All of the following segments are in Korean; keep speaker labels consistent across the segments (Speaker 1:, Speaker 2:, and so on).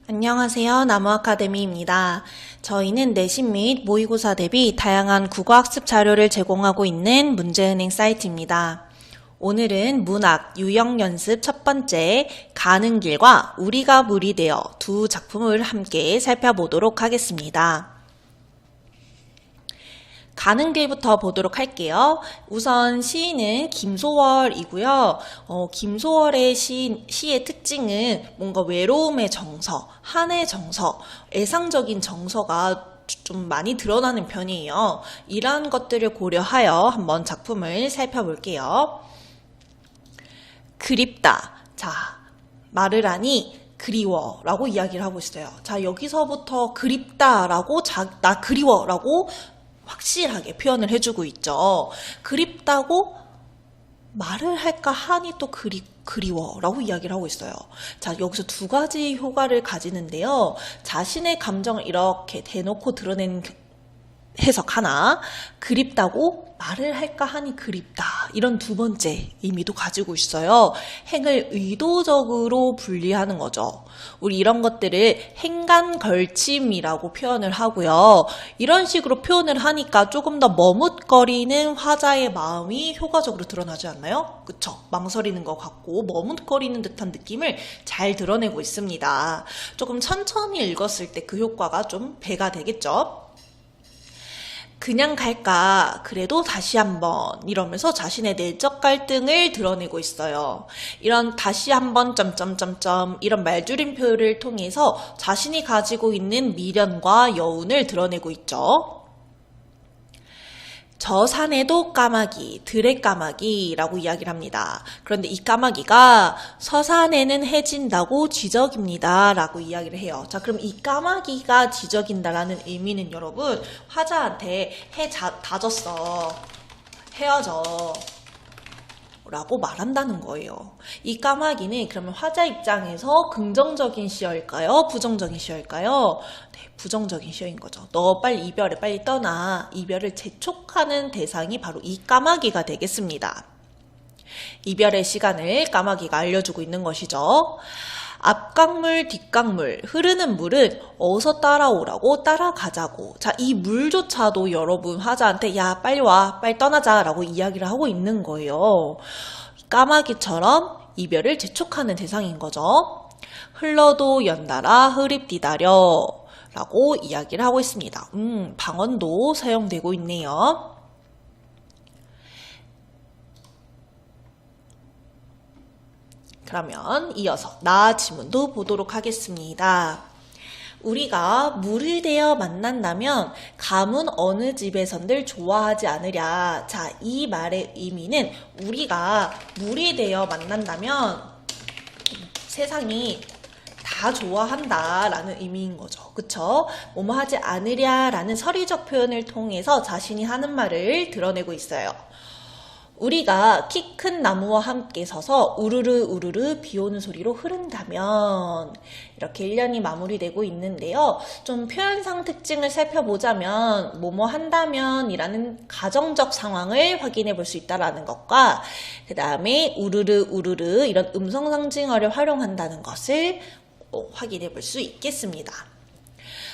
Speaker 1: 안녕하세요. 나무아카데미입니다. 저희는 내신 및 모의고사 대비 다양한 국어학습 자료를 제공하고 있는 문제은행 사이트입니다. 오늘은 문학 유형연습 첫 번째 가는 길과 우리가 물이 되어 두 작품을 함께 살펴보도록 하겠습니다. 가는 길부터 보도록 할게요. 우선 시인은 김소월이고요. 김소월의 시의 특징은 뭔가 외로움의 정서, 한의 정서, 애상적인 정서가 좀 많이 드러나는 편이에요. 이러한 것들을 고려하여 한번 작품을 살펴볼게요. 그립다. 자, 말을 하니 그리워 라고 이야기를 하고 있어요. 자, 여기서부터 그립다 라고 나 그리워 라고 확실하게 표현을 해주고 있죠. 그립다고 말을 할까 하니 또 그리워 라고 이야기를 하고 있어요. 자, 여기서 두 가지 효과를 가지는데요. 자신의 감정을 이렇게 대놓고 드러내는 해석 하나, 그립다고 말을 할까 하니 그립다, 이런 두 번째 의미도 가지고 있어요. 행을 의도적으로 분리하는 거죠. 우리 이런 것들을 행간걸침이라고 표현을 하고요. 이런 식으로 표현을 하니까 조금 더 머뭇거리는 화자의 마음이 효과적으로 드러나지 않나요? 그쵸? 망설이는 것 같고 머뭇거리는 듯한 느낌을 잘 드러내고 있습니다. 조금 천천히 읽었을 때 그 효과가 좀 배가 되겠죠? 그냥 갈까? 그래도 다시 한번 이러면서 자신의 내적 갈등을 드러내고 있어요. 이런 다시 한번 점점점점 이런 말줄임표를 통해서 자신이 가지고 있는 미련과 여운을 드러내고 있죠. 저 산에도 까마귀, 들의 까마귀라고 이야기를 합니다. 그런데 이 까마귀가 서산에는 해 진다고 지적입니다 라고 이야기를 해요. 자, 그럼 이 까마귀가 지적인다라는 의미는 여러분, 화자한테 다졌어, 헤어져 라고 말한다는 거예요. 이 까마귀는 그러면 화자 입장에서 긍정적인 시어일까요? 부정적인 시어일까요? 네, 부정적인 시어인 거죠. 너 빨리 이별해, 빨리 떠나. 이별을 재촉하는 대상이 바로 이 까마귀가 되겠습니다. 이별의 시간을 까마귀가 알려주고 있는 것이죠. 앞강물, 뒷강물, 흐르는 물은 어서 따라오라고 따라가자고. 자, 이 물조차도 여러분 화자한테 야, 빨리 와, 빨리 떠나자 라고 이야기를 하고 있는 거예요. 까마귀처럼 이별을 재촉하는 대상인 거죠. 흘러도 연달아 흐립디다려 라고 이야기를 하고 있습니다. 방언도 사용되고 있네요. 그러면 이어서 나 지문도 보도록 하겠습니다. 우리가 물이 되어 만난다면 감은 어느 집에선들 좋아하지 않으랴. 자, 이 말의 의미는 우리가 물이 되어 만난다면 세상이 다 좋아한다 라는 의미인 거죠. 그쵸? 뭐뭐 하지 않으랴 라는 서리적 표현을 통해서 자신이 하는 말을 드러내고 있어요. 우리가 키 큰 나무와 함께 서서 우르르 우르르 비 오는 소리로 흐른다면, 이렇게 일련이 마무리되고 있는데요. 좀 표현상 특징을 살펴보자면 뭐뭐 한다면 이라는 가정적 상황을 확인해 볼 수 있다는 것과, 그 다음에 우르르 우르르 이런 음성상징어를 활용한다는 것을 확인해 볼 수 있겠습니다.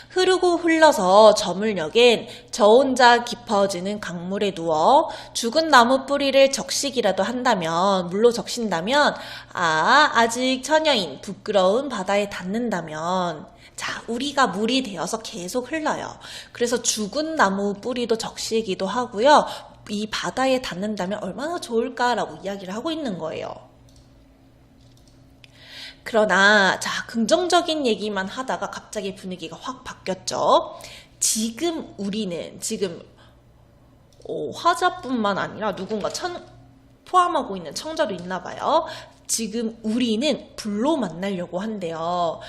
Speaker 1: 흐르고 흘러서 저물녘엔 저 혼자 깊어지는 강물에 누워 죽은 나무 뿌리를 적시기라도 한다면, 물로 적신다면, 아직 처녀인 부끄러운 바다에 닿는다면, 자, 우리가 물이 되어서 계속 흘러요. 그래서 죽은 나무 뿌리도 적시기도 하고요. 이 바다에 닿는다면 얼마나 좋을까라고 이야기를 하고 있는 거예요. 그러나 자, 긍정적인 얘기만 하다가 갑자기 분위기가 확 바뀌었죠. 지금 우리는 화자뿐만 아니라 누군가 포함하고 있는 청자도 있나 봐요. 지금 우리는 불로 만나려고 한대요.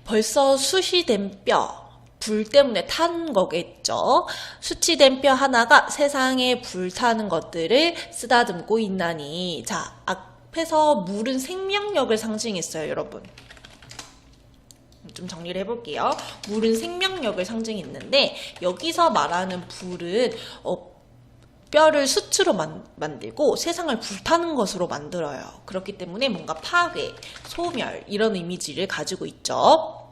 Speaker 1: 벌써 수시된 뼈, 불 때문에 탄 거겠죠. 수치된 뼈 하나가 세상에 불타는 것들을 쓰다듬고 있나니. 자, 앞에서 물은 생명력을 상징했어요, 여러분. 좀 정리를 해볼게요. 물은 생명력을 상징했는데 여기서 말하는 불은 뼈를 수치로 만들고 세상을 불타는 것으로 만들어요. 그렇기 때문에 뭔가 파괴, 소멸 이런 이미지를 가지고 있죠.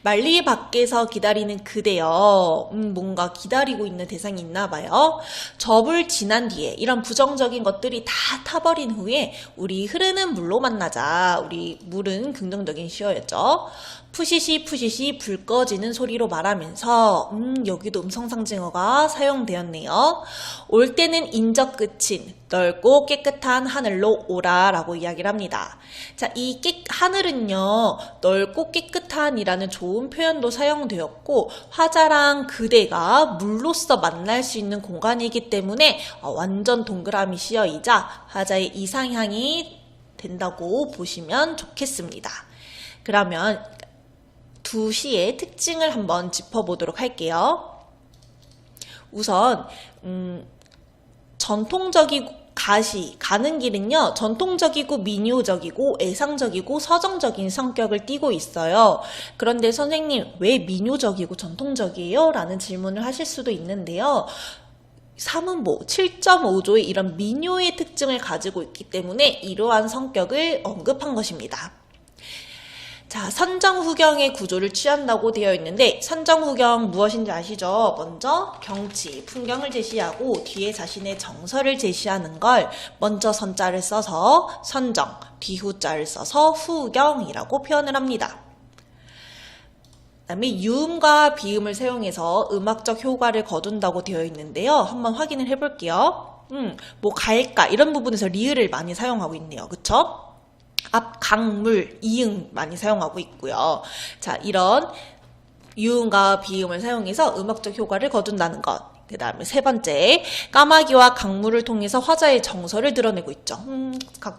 Speaker 1: 만리 밖에서 기다리는 그대여. 뭔가 기다리고 있는 대상이 있나 봐요. 접을 지난 뒤에 이런 부정적인 것들이 다 타버린 후에 우리 흐르는 물로 만나자. 우리 물은 긍정적인 시어였죠. 푸시시 푸시시 불 꺼지는 소리로 말하면서 여기도 음성상징어가 사용되었네요. 올 때는 인적 끝인 넓고 깨끗한 하늘로 오라 라고 이야기를 합니다. 자, 이 하늘은요, 넓고 깨끗한이라는 좋은 표현도 사용되었고 화자랑 그대가 물로서 만날 수 있는 공간이기 때문에 완전 동그라미 시어이자 화자의 이상향이 된다고 보시면 좋겠습니다. 그러면 두 시의 특징을 한번 짚어보도록 할게요. 우선 전통적이고 가는 길은요, 전통적이고 민요적이고 애상적이고 서정적인 성격을 띠고 있어요. 그런데 선생님, 왜 민요적이고 전통적이에요? 라는 질문을 하실 수도 있는데요. 사문보 7.5조의 이런 민요의 특징을 가지고 있기 때문에 이러한 성격을 언급한 것입니다. 자, 선정후경의 구조를 취한다고 되어 있는데 선정후경 무엇인지 아시죠? 먼저 경치, 풍경을 제시하고 뒤에 자신의 정서를 제시하는 걸 먼저 선자를 써서 선정, 뒤후자를 써서 후경이라고 표현을 합니다. 그다음에 유음과 비음을 사용해서 음악적 효과를 거둔다고 되어 있는데요. 한번 확인을 해볼게요. 뭐 갈까 이런 부분에서 리을을 많이 사용하고 있네요. 그쵸? 앞, 강물, 이응 많이 사용하고 있고요. 자, 이런 유음과 비음을 사용해서 음악적 효과를 거둔다는 것. 그 다음에 세 번째, 까마귀와 강물을 통해서 화자의 정서를 드러내고 있죠.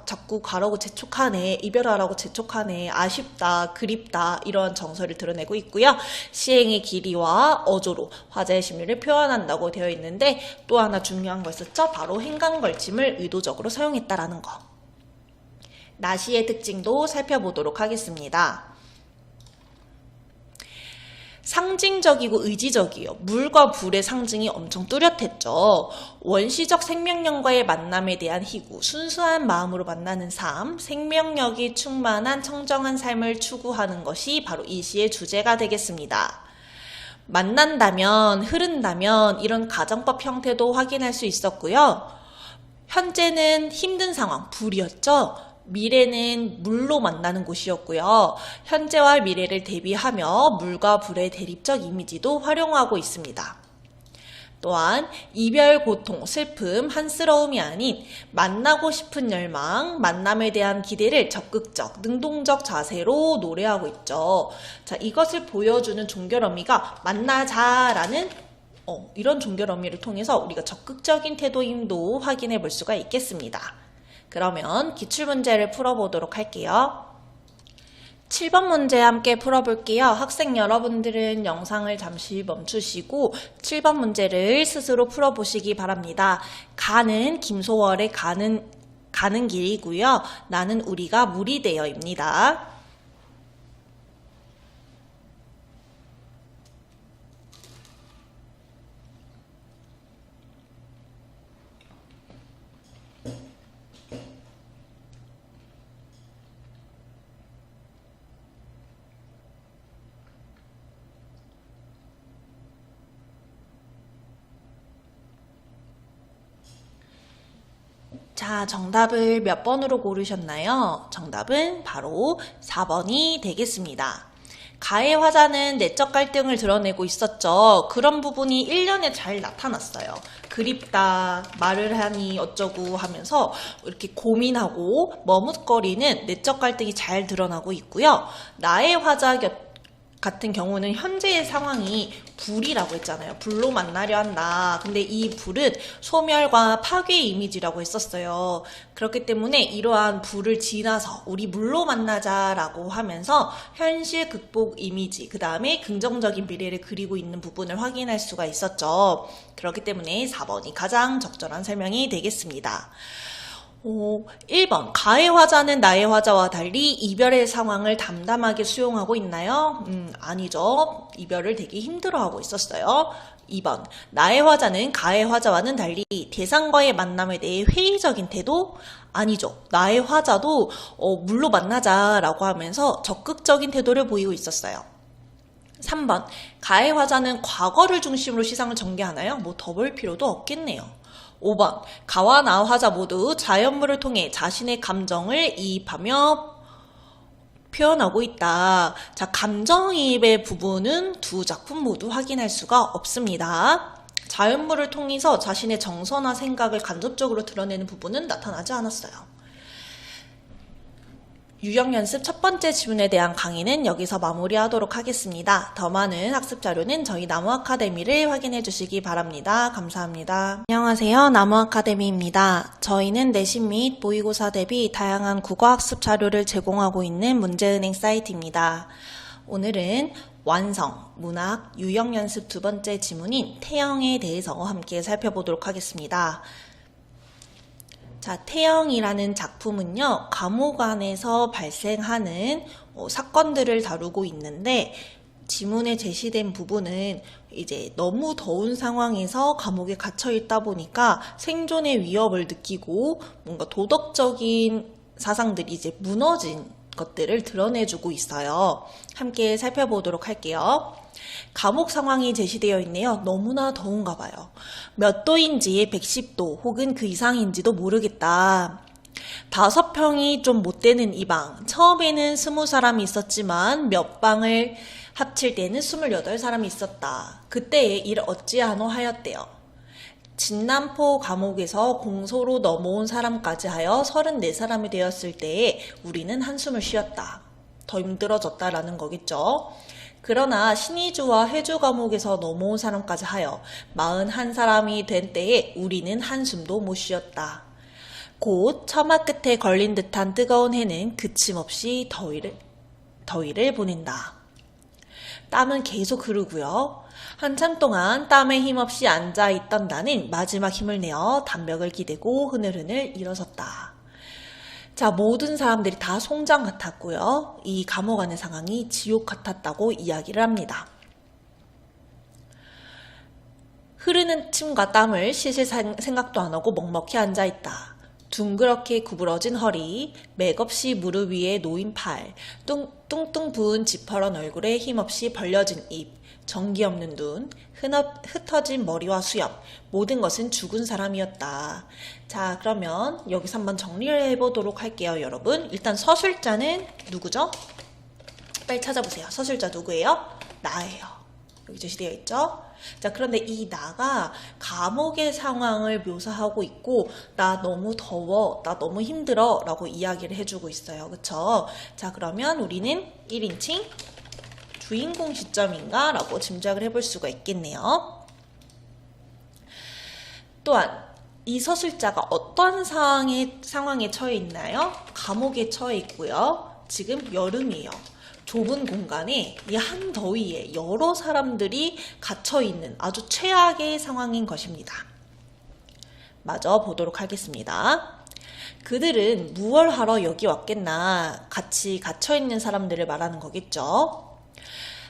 Speaker 1: 자꾸 가라고 재촉하네, 이별하라고 재촉하네, 아쉽다, 그립다 이런 정서를 드러내고 있고요. 시행의 길이와 어조로 화자의 심리를 표현한다고 되어 있는데 또 하나 중요한 거 있었죠? 바로 행간걸침을 의도적으로 사용했다라는 거. 나시의 특징도 살펴보도록 하겠습니다. 상징적이고 의지적이요. 물과 불의 상징이 엄청 뚜렷했죠. 원시적 생명력과의 만남에 대한 희구, 순수한 마음으로 만나는 삶, 생명력이 충만한 청정한 삶을 추구하는 것이 바로 이 시의 주제가 되겠습니다. 만난다면, 흐른다면 이런 가정법 형태도 확인할 수 있었고요. 현재는 힘든 상황, 불이었죠. 미래는 물로 만나는 곳이었고요. 현재와 미래를 대비하며 물과 불의 대립적 이미지도 활용하고 있습니다. 또한 이별, 고통, 슬픔, 한스러움이 아닌 만나고 싶은 열망, 만남에 대한 기대를 적극적, 능동적 자세로 노래하고 있죠. 자, 이것을 보여주는 종결 어미가 만나자라는 이런 종결 어미를 통해서 우리가 적극적인 태도임도 확인해 볼 수가 있겠습니다. 그러면 기출문제를 풀어보도록 할게요. 7번 문제 함께 풀어볼게요. 학생 여러분들은 영상을 잠시 멈추시고 7번 문제를 스스로 풀어보시기 바랍니다. 가는 김소월의 가는 길이고요. 나는 우리가 물이 되어입니다. 자, 정답을 몇 번으로 고르셨나요? 정답은 바로 4번이 되겠습니다. 가의 화자는 내적 갈등을 드러내고 있었죠. 그런 부분이 1년에 잘 나타났어요. 그립다, 말을 하니 어쩌고 하면서 이렇게 고민하고 머뭇거리는 내적 갈등이 잘 드러나고 있고요. 나의 화자 같은 경우는 현재의 상황이 불이라고 했잖아요. 불로 만나려 한다. 근데 이 불은 소멸과 파괴의 이미지라고 했었어요. 그렇기 때문에 이러한 불을 지나서 우리 물로 만나자라고 하면서 현실 극복 이미지, 그 다음에 긍정적인 미래를 그리고 있는 부분을 확인할 수가 있었죠. 그렇기 때문에 4번이 가장 적절한 설명이 되겠습니다. 1번 가의 화자는 나의 화자와 달리 이별의 상황을 담담하게 수용하고 있나요? 아니죠. 이별을 되게 힘들어하고 있었어요. 2번 나의 화자는 가의 화자와는 달리 대상과의 만남에 대해 회의적인 태도? 아니죠. 나의 화자도 물로 만나자라고 하면서 적극적인 태도를 보이고 있었어요. 3번. 가해 화자는 과거를 중심으로 시상을 전개하나요? 뭐 더 볼 필요도 없겠네요. 5번. 가와 나 화자 모두 자연물을 통해 자신의 감정을 이입하며 표현하고 있다. 자, 감정이입의 부분은 두 작품 모두 확인할 수가 없습니다. 자연물을 통해서 자신의 정서나 생각을 간접적으로 드러내는 부분은 나타나지 않았어요. 유형연습 첫 번째 지문에 대한 강의는 여기서 마무리하도록 하겠습니다. 더 많은 학습 자료는 저희 나무 아카데미를 확인해 주시기 바랍니다. 감사합니다. 안녕하세요. 나무 아카데미입니다. 저희는 내신 및 모의고사 대비 다양한 국어 학습 자료를 제공하고 있는 문제은행 사이트입니다. 오늘은 완성, 문학, 유형연습 두 번째 지문인 태영에 대해서 함께 살펴보도록 하겠습니다. 자, 태영이라는 작품은요, 감옥 안에서 발생하는 사건들을 다루고 있는데, 지문에 제시된 부분은 이제 너무 더운 상황에서 감옥에 갇혀 있다 보니까 생존의 위협을 느끼고 뭔가 도덕적인 사상들이 이제 무너진 것들을 드러내주고 있어요. 함께 살펴보도록 할게요. 감옥 상황이 제시되어 있네요. 너무나 더운가 봐요. 몇 도인지 110도 혹은 그 이상인지도 모르겠다. 5평이 좀 못 되는 이 방. 처음에는 20사람이 있었지만 몇 방을 합칠 때는 28사람이 있었다. 그때에 이를 어찌하노 하였대요. 진남포 감옥에서 공소로 넘어온 사람까지 하여 34사람이 되었을 때에 우리는 한숨을 쉬었다. 더 힘들어졌다라는 거겠죠. 그러나 신의주와 회주 감옥에서 넘어온 사람까지 하여 41사람이 된 때에 우리는 한숨도 못 쉬었다. 곧 처마 끝에 걸린 듯한 뜨거운 해는 그침없이 더위를 보낸다. 땀은 계속 흐르고요. 한참 동안 땀에 힘없이 앉아있던 나는 마지막 힘을 내어 담벽을 기대고 흐느흐느 일어섰다. 자, 모든 사람들이 다 송장 같았고요. 이 감옥 안의 상황이 지옥 같았다고 이야기를 합니다. 흐르는 침과 땀을 씻을 생각도 안 하고 먹먹히 앉아있다. 둥그렇게 구부러진 허리, 맥없이 무릎 위에 놓인 팔, 뚱뚱 부은 지퍼런 얼굴에 힘없이 벌려진 입, 정기 없는 눈, 흩어진 머리와 수염, 모든 것은 죽은 사람이었다. 자, 그러면 여기서 한번 정리를 해보도록 할게요, 여러분. 일단 서술자는 누구죠? 빨리 찾아보세요. 서술자 누구예요? 나예요. 여기 제시되어 있죠? 자, 그런데 이 나가 감옥의 상황을 묘사하고 있고, 나 너무 더워, 나 너무 힘들어 라고 이야기를 해주고 있어요. 그쵸? 자, 그러면 우리는 1인칭 주인공 시점인가? 라고 짐작을 해볼 수가 있겠네요. 또한 이 서술자가 어떤 상황에 처해 있나요? 감옥에 처해 있고요. 지금 여름이에요. 좁은 공간에 이 한더위에 여러 사람들이 갇혀있는 아주 최악의 상황인 것입니다. 마저 보도록 하겠습니다. 그들은 무얼 하러 여기 왔겠나? 같이 갇혀있는 사람들을 말하는 거겠죠.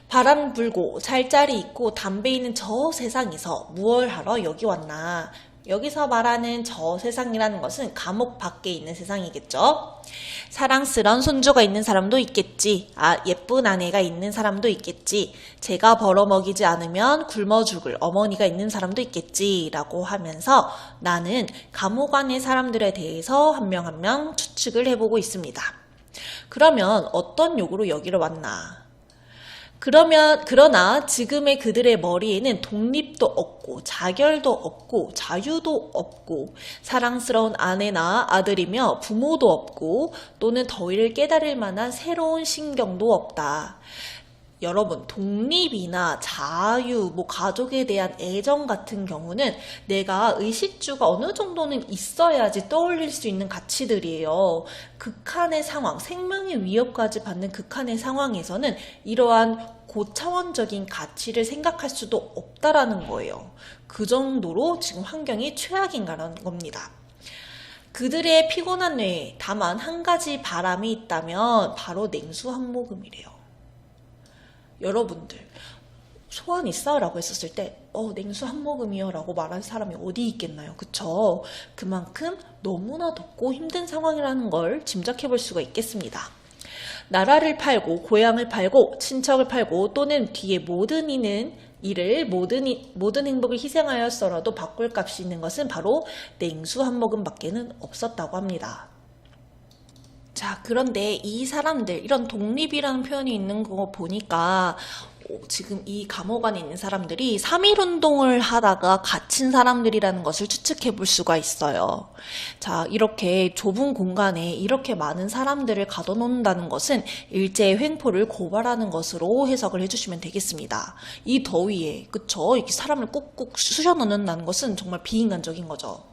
Speaker 1: 바람 불고 살자리 있고 담배 있는 저 세상에서 무얼 하러 여기 왔나? 여기서 말하는 저 세상이라는 것은 감옥 밖에 있는 세상이겠죠. 사랑스런 손주가 있는 사람도 있겠지. 예쁜 아내가 있는 사람도 있겠지. 제가 벌어먹이지 않으면 굶어 죽을 어머니가 있는 사람도 있겠지. 라고 하면서 나는 감옥 안의 사람들에 대해서 한 명 한 명 추측을 해보고 있습니다. 그러면 어떤 요구로 여기를 왔나? 그러나 지금의 그들의 머리에는 독립도 없고 자결도 없고 자유도 없고 사랑스러운 아내나 아들이며 부모도 없고 또는 더위를 깨달을 만한 새로운 신경도 없다. 여러분, 독립이나 자유, 가족에 대한 애정 같은 경우는 내가 의식주가 어느 정도는 있어야지 떠올릴 수 있는 가치들이에요. 극한의 상황, 생명의 위협까지 받는 극한의 상황에서는 이러한 고차원적인 가치를 생각할 수도 없다라는 거예요. 그 정도로 지금 환경이 최악인가라는 겁니다. 그들의 피곤한 뇌에 다만 한 가지 바람이 있다면 바로 냉수 한 모금이래요. 여러분들 소원 있어? 라고 했었을 때 냉수 한 모금이요 라고 말할 사람이 어디 있겠나요? 그쵸? 그만큼 너무나 덥고 힘든 상황이라는 걸 짐작해 볼 수가 있겠습니다. 나라를 팔고 고향을 팔고 친척을 팔고 또는 뒤에 모든 일을 모든 행복을 희생하였어라도 바꿀 값이 있는 것은 바로 냉수 한 모금밖에는 없었다고 합니다. 자, 그런데 이 사람들, 이런 독립이라는 표현이 있는 거 보니까 지금 이 감옥 안에 있는 사람들이 3.1운동을 하다가 갇힌 사람들이라는 것을 추측해 볼 수가 있어요. 자, 이렇게 좁은 공간에 이렇게 많은 사람들을 가둬놓는다는 것은 일제의 횡포를 고발하는 것으로 해석을 해주시면 되겠습니다. 이 더위에, 그쵸? 이렇게 사람을 꾹꾹 쑤셔 넣는다는 것은 정말 비인간적인 거죠.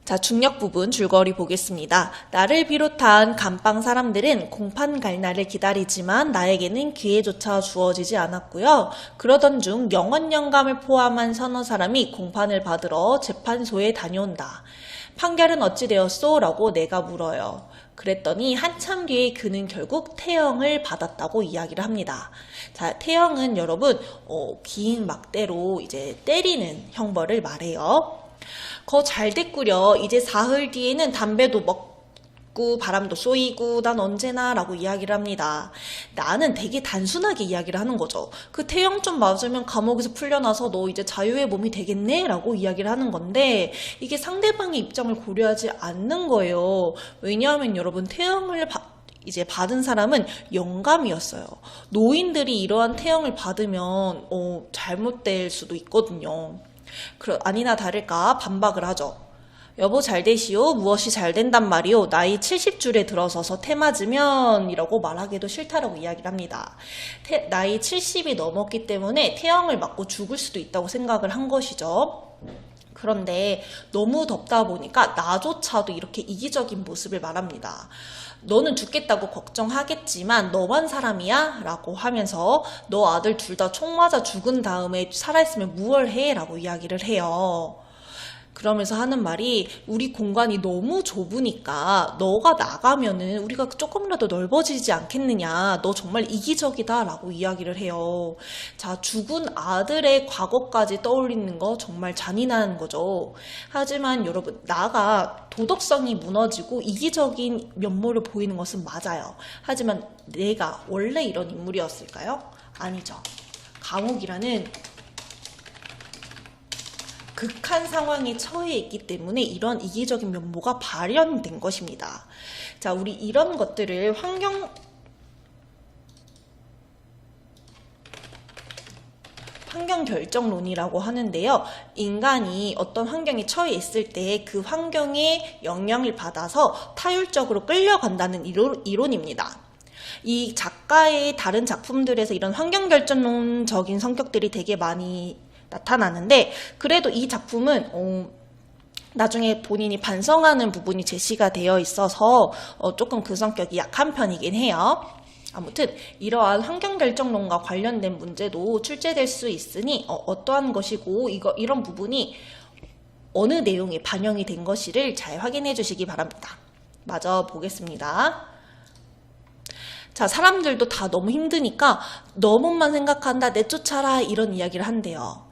Speaker 1: 자, 중력 부분 줄거리 보겠습니다. 나를 비롯한 감방 사람들은 공판 갈 날을 기다리지만 나에게는 기회조차 주어지지 않았고요. 그러던 중 영원영감을 포함한 서너 사람이 공판을 받으러 재판소에 다녀온다. 판결은 어찌 되었소? 라고 내가 물어요. 그랬더니 한참 뒤에 그는 결국 태형을 받았다고 이야기를 합니다. 자, 태형은 여러분 긴 막대로 이제 때리는 형벌을 말해요. 거 잘 됐구려. 이제 사흘 뒤에는 담배도 먹고 바람도 쏘이고 난 언제나 라고 이야기를 합니다. 나는 되게 단순하게 이야기를 하는 거죠. 그 태형 좀 맞으면 감옥에서 풀려나서 너 이제 자유의 몸이 되겠네 라고 이야기를 하는 건데 이게 상대방의 입장을 고려하지 않는 거예요. 왜냐하면 여러분 태형을 이제 받은 사람은 영감이었어요. 노인들이 이러한 태형을 받으면 잘못될 수도 있거든요. 아니나 다를까 반박을 하죠. 여보 잘 되시오. 무엇이 잘 된단 말이오. 나이 70줄에 들어서서 태 맞으면 이라고 말하기도 싫다라고 이야기를 합니다. 나이 70이 넘었기 때문에 태형을 맞고 죽을 수도 있다고 생각을 한 것이죠. 그런데 너무 덥다 보니까 나조차도 이렇게 이기적인 모습을 말합니다. 너는 죽겠다고 걱정하겠지만 너만 사람이야? 라고 하면서 너 아들 둘 다 총 맞아 죽은 다음에 살아있으면 무얼 해? 라고 이야기를 해요. 그러면서 하는 말이 우리 공간이 너무 좁으니까 너가 나가면은 우리가 조금이라도 넓어지지 않겠느냐. 너 정말 이기적이다 라고 이야기를 해요. 자, 죽은 아들의 과거까지 떠올리는 거 정말 잔인한 거죠. 하지만 여러분 나가 도덕성이 무너지고 이기적인 면모를 보이는 것은 맞아요. 하지만 내가 원래 이런 인물이었을까요? 아니죠. 감옥이라는 극한 상황에 처해 있기 때문에 이런 이기적인 면모가 발현된 것입니다. 자, 우리 이런 것들을 환경 결정론이라고 하는데요. 인간이 어떤 환경에 처해 있을 때 그 환경에 영향을 받아서 타율적으로 끌려간다는 이론입니다. 이 작가의 다른 작품들에서 이런 환경 결정론적인 성격들이 되게 많이 나타나는데 그래도 이 작품은 나중에 본인이 반성하는 부분이 제시가 되어 있어서 조금 그 성격이 약한 편이긴 해요. 아무튼 이러한 환경결정론과 관련된 문제도 출제될 수 있으니 어떠한 것이고 이런 부분이 어느 내용에 반영이 된 것인지를 잘 확인해 주시기 바랍니다. 마저 보겠습니다. 자, 사람들도 다 너무 힘드니까 너무만 생각한다, 내쫓아라 이런 이야기를 한대요.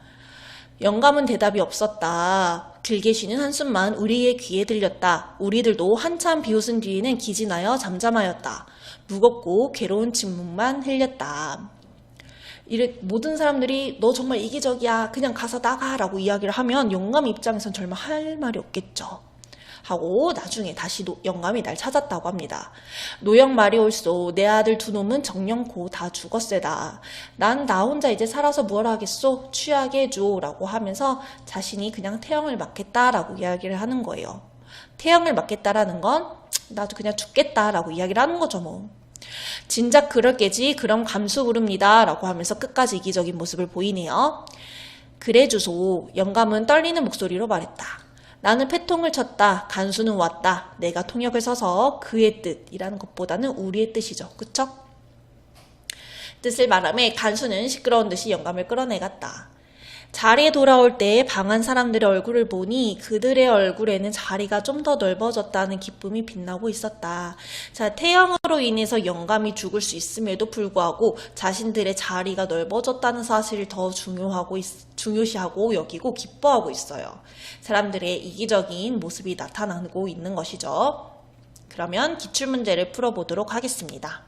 Speaker 1: 영감은 대답이 없었다. 길게 쉬는 한숨만 우리의 귀에 들렸다. 우리들도 한참 비웃은 뒤에는 기진하여 잠잠하였다. 무겁고 괴로운 침묵만 흘렸다. 모든 사람들이 너 정말 이기적이야. 그냥 가서 나가 라고 이야기를 하면 영감 입장에선 정말 할 말이 없겠죠. 하고 나중에 다시 영감이 날 찾았다고 합니다. 노영 말이 옳소. 내 아들 두 놈은 정령고 다 죽었세다. 난 나 혼자 이제 살아서 뭘 하겠소? 취하게 해줘 라고 하면서 자신이 그냥 태형을 맞겠다라고 이야기를 하는 거예요. 태형을 맞겠다라는 건 나도 그냥 죽겠다라고 이야기를 하는 거죠 뭐. 진작 그럴 게지. 그럼 감수 부릅니다 라고 하면서 끝까지 이기적인 모습을 보이네요. 그래 주소. 영감은 떨리는 목소리로 말했다. 나는 패통을 쳤다. 간수는 왔다. 내가 통역을 서서 그의 뜻이라는 것보다는 우리의 뜻이죠. 그쵸? 뜻을 말하며 간수는 시끄러운 듯이 영감을 끌어내갔다. 자리에 돌아올 때 방한 사람들의 얼굴을 보니 그들의 얼굴에는 자리가 좀 더 넓어졌다는 기쁨이 빛나고 있었다. 자, 태형으로 인해서 영감이 죽을 수 있음에도 불구하고 자신들의 자리가 넓어졌다는 사실을 더 중요시하고 여기고 기뻐하고 있어요. 사람들의 이기적인 모습이 나타나고 있는 것이죠. 그러면 기출문제를 풀어보도록 하겠습니다.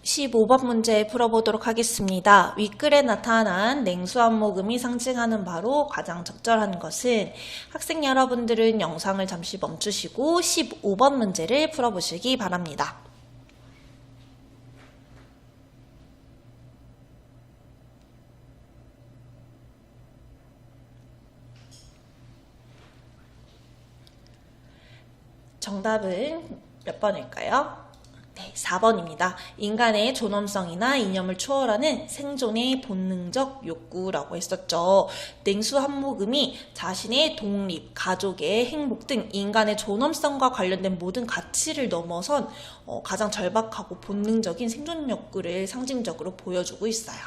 Speaker 1: 15번 문제 풀어보도록 하겠습니다. 윗글에 나타난 냉수 한 모금이 상징하는 바로 가장 적절한 것은, 학생 여러분들은 영상을 잠시 멈추시고 15번 문제를 풀어보시기 바랍니다. 정답은 몇 번일까요? 네, 4번입니다. 인간의 존엄성이나 이념을 초월하는 생존의 본능적 욕구라고 했었죠. 냉수 한 모금이 자신의 독립, 가족의 행복 등 인간의 존엄성과 관련된 모든 가치를 넘어선 가장 절박하고 본능적인 생존 욕구를 상징적으로 보여주고 있어요.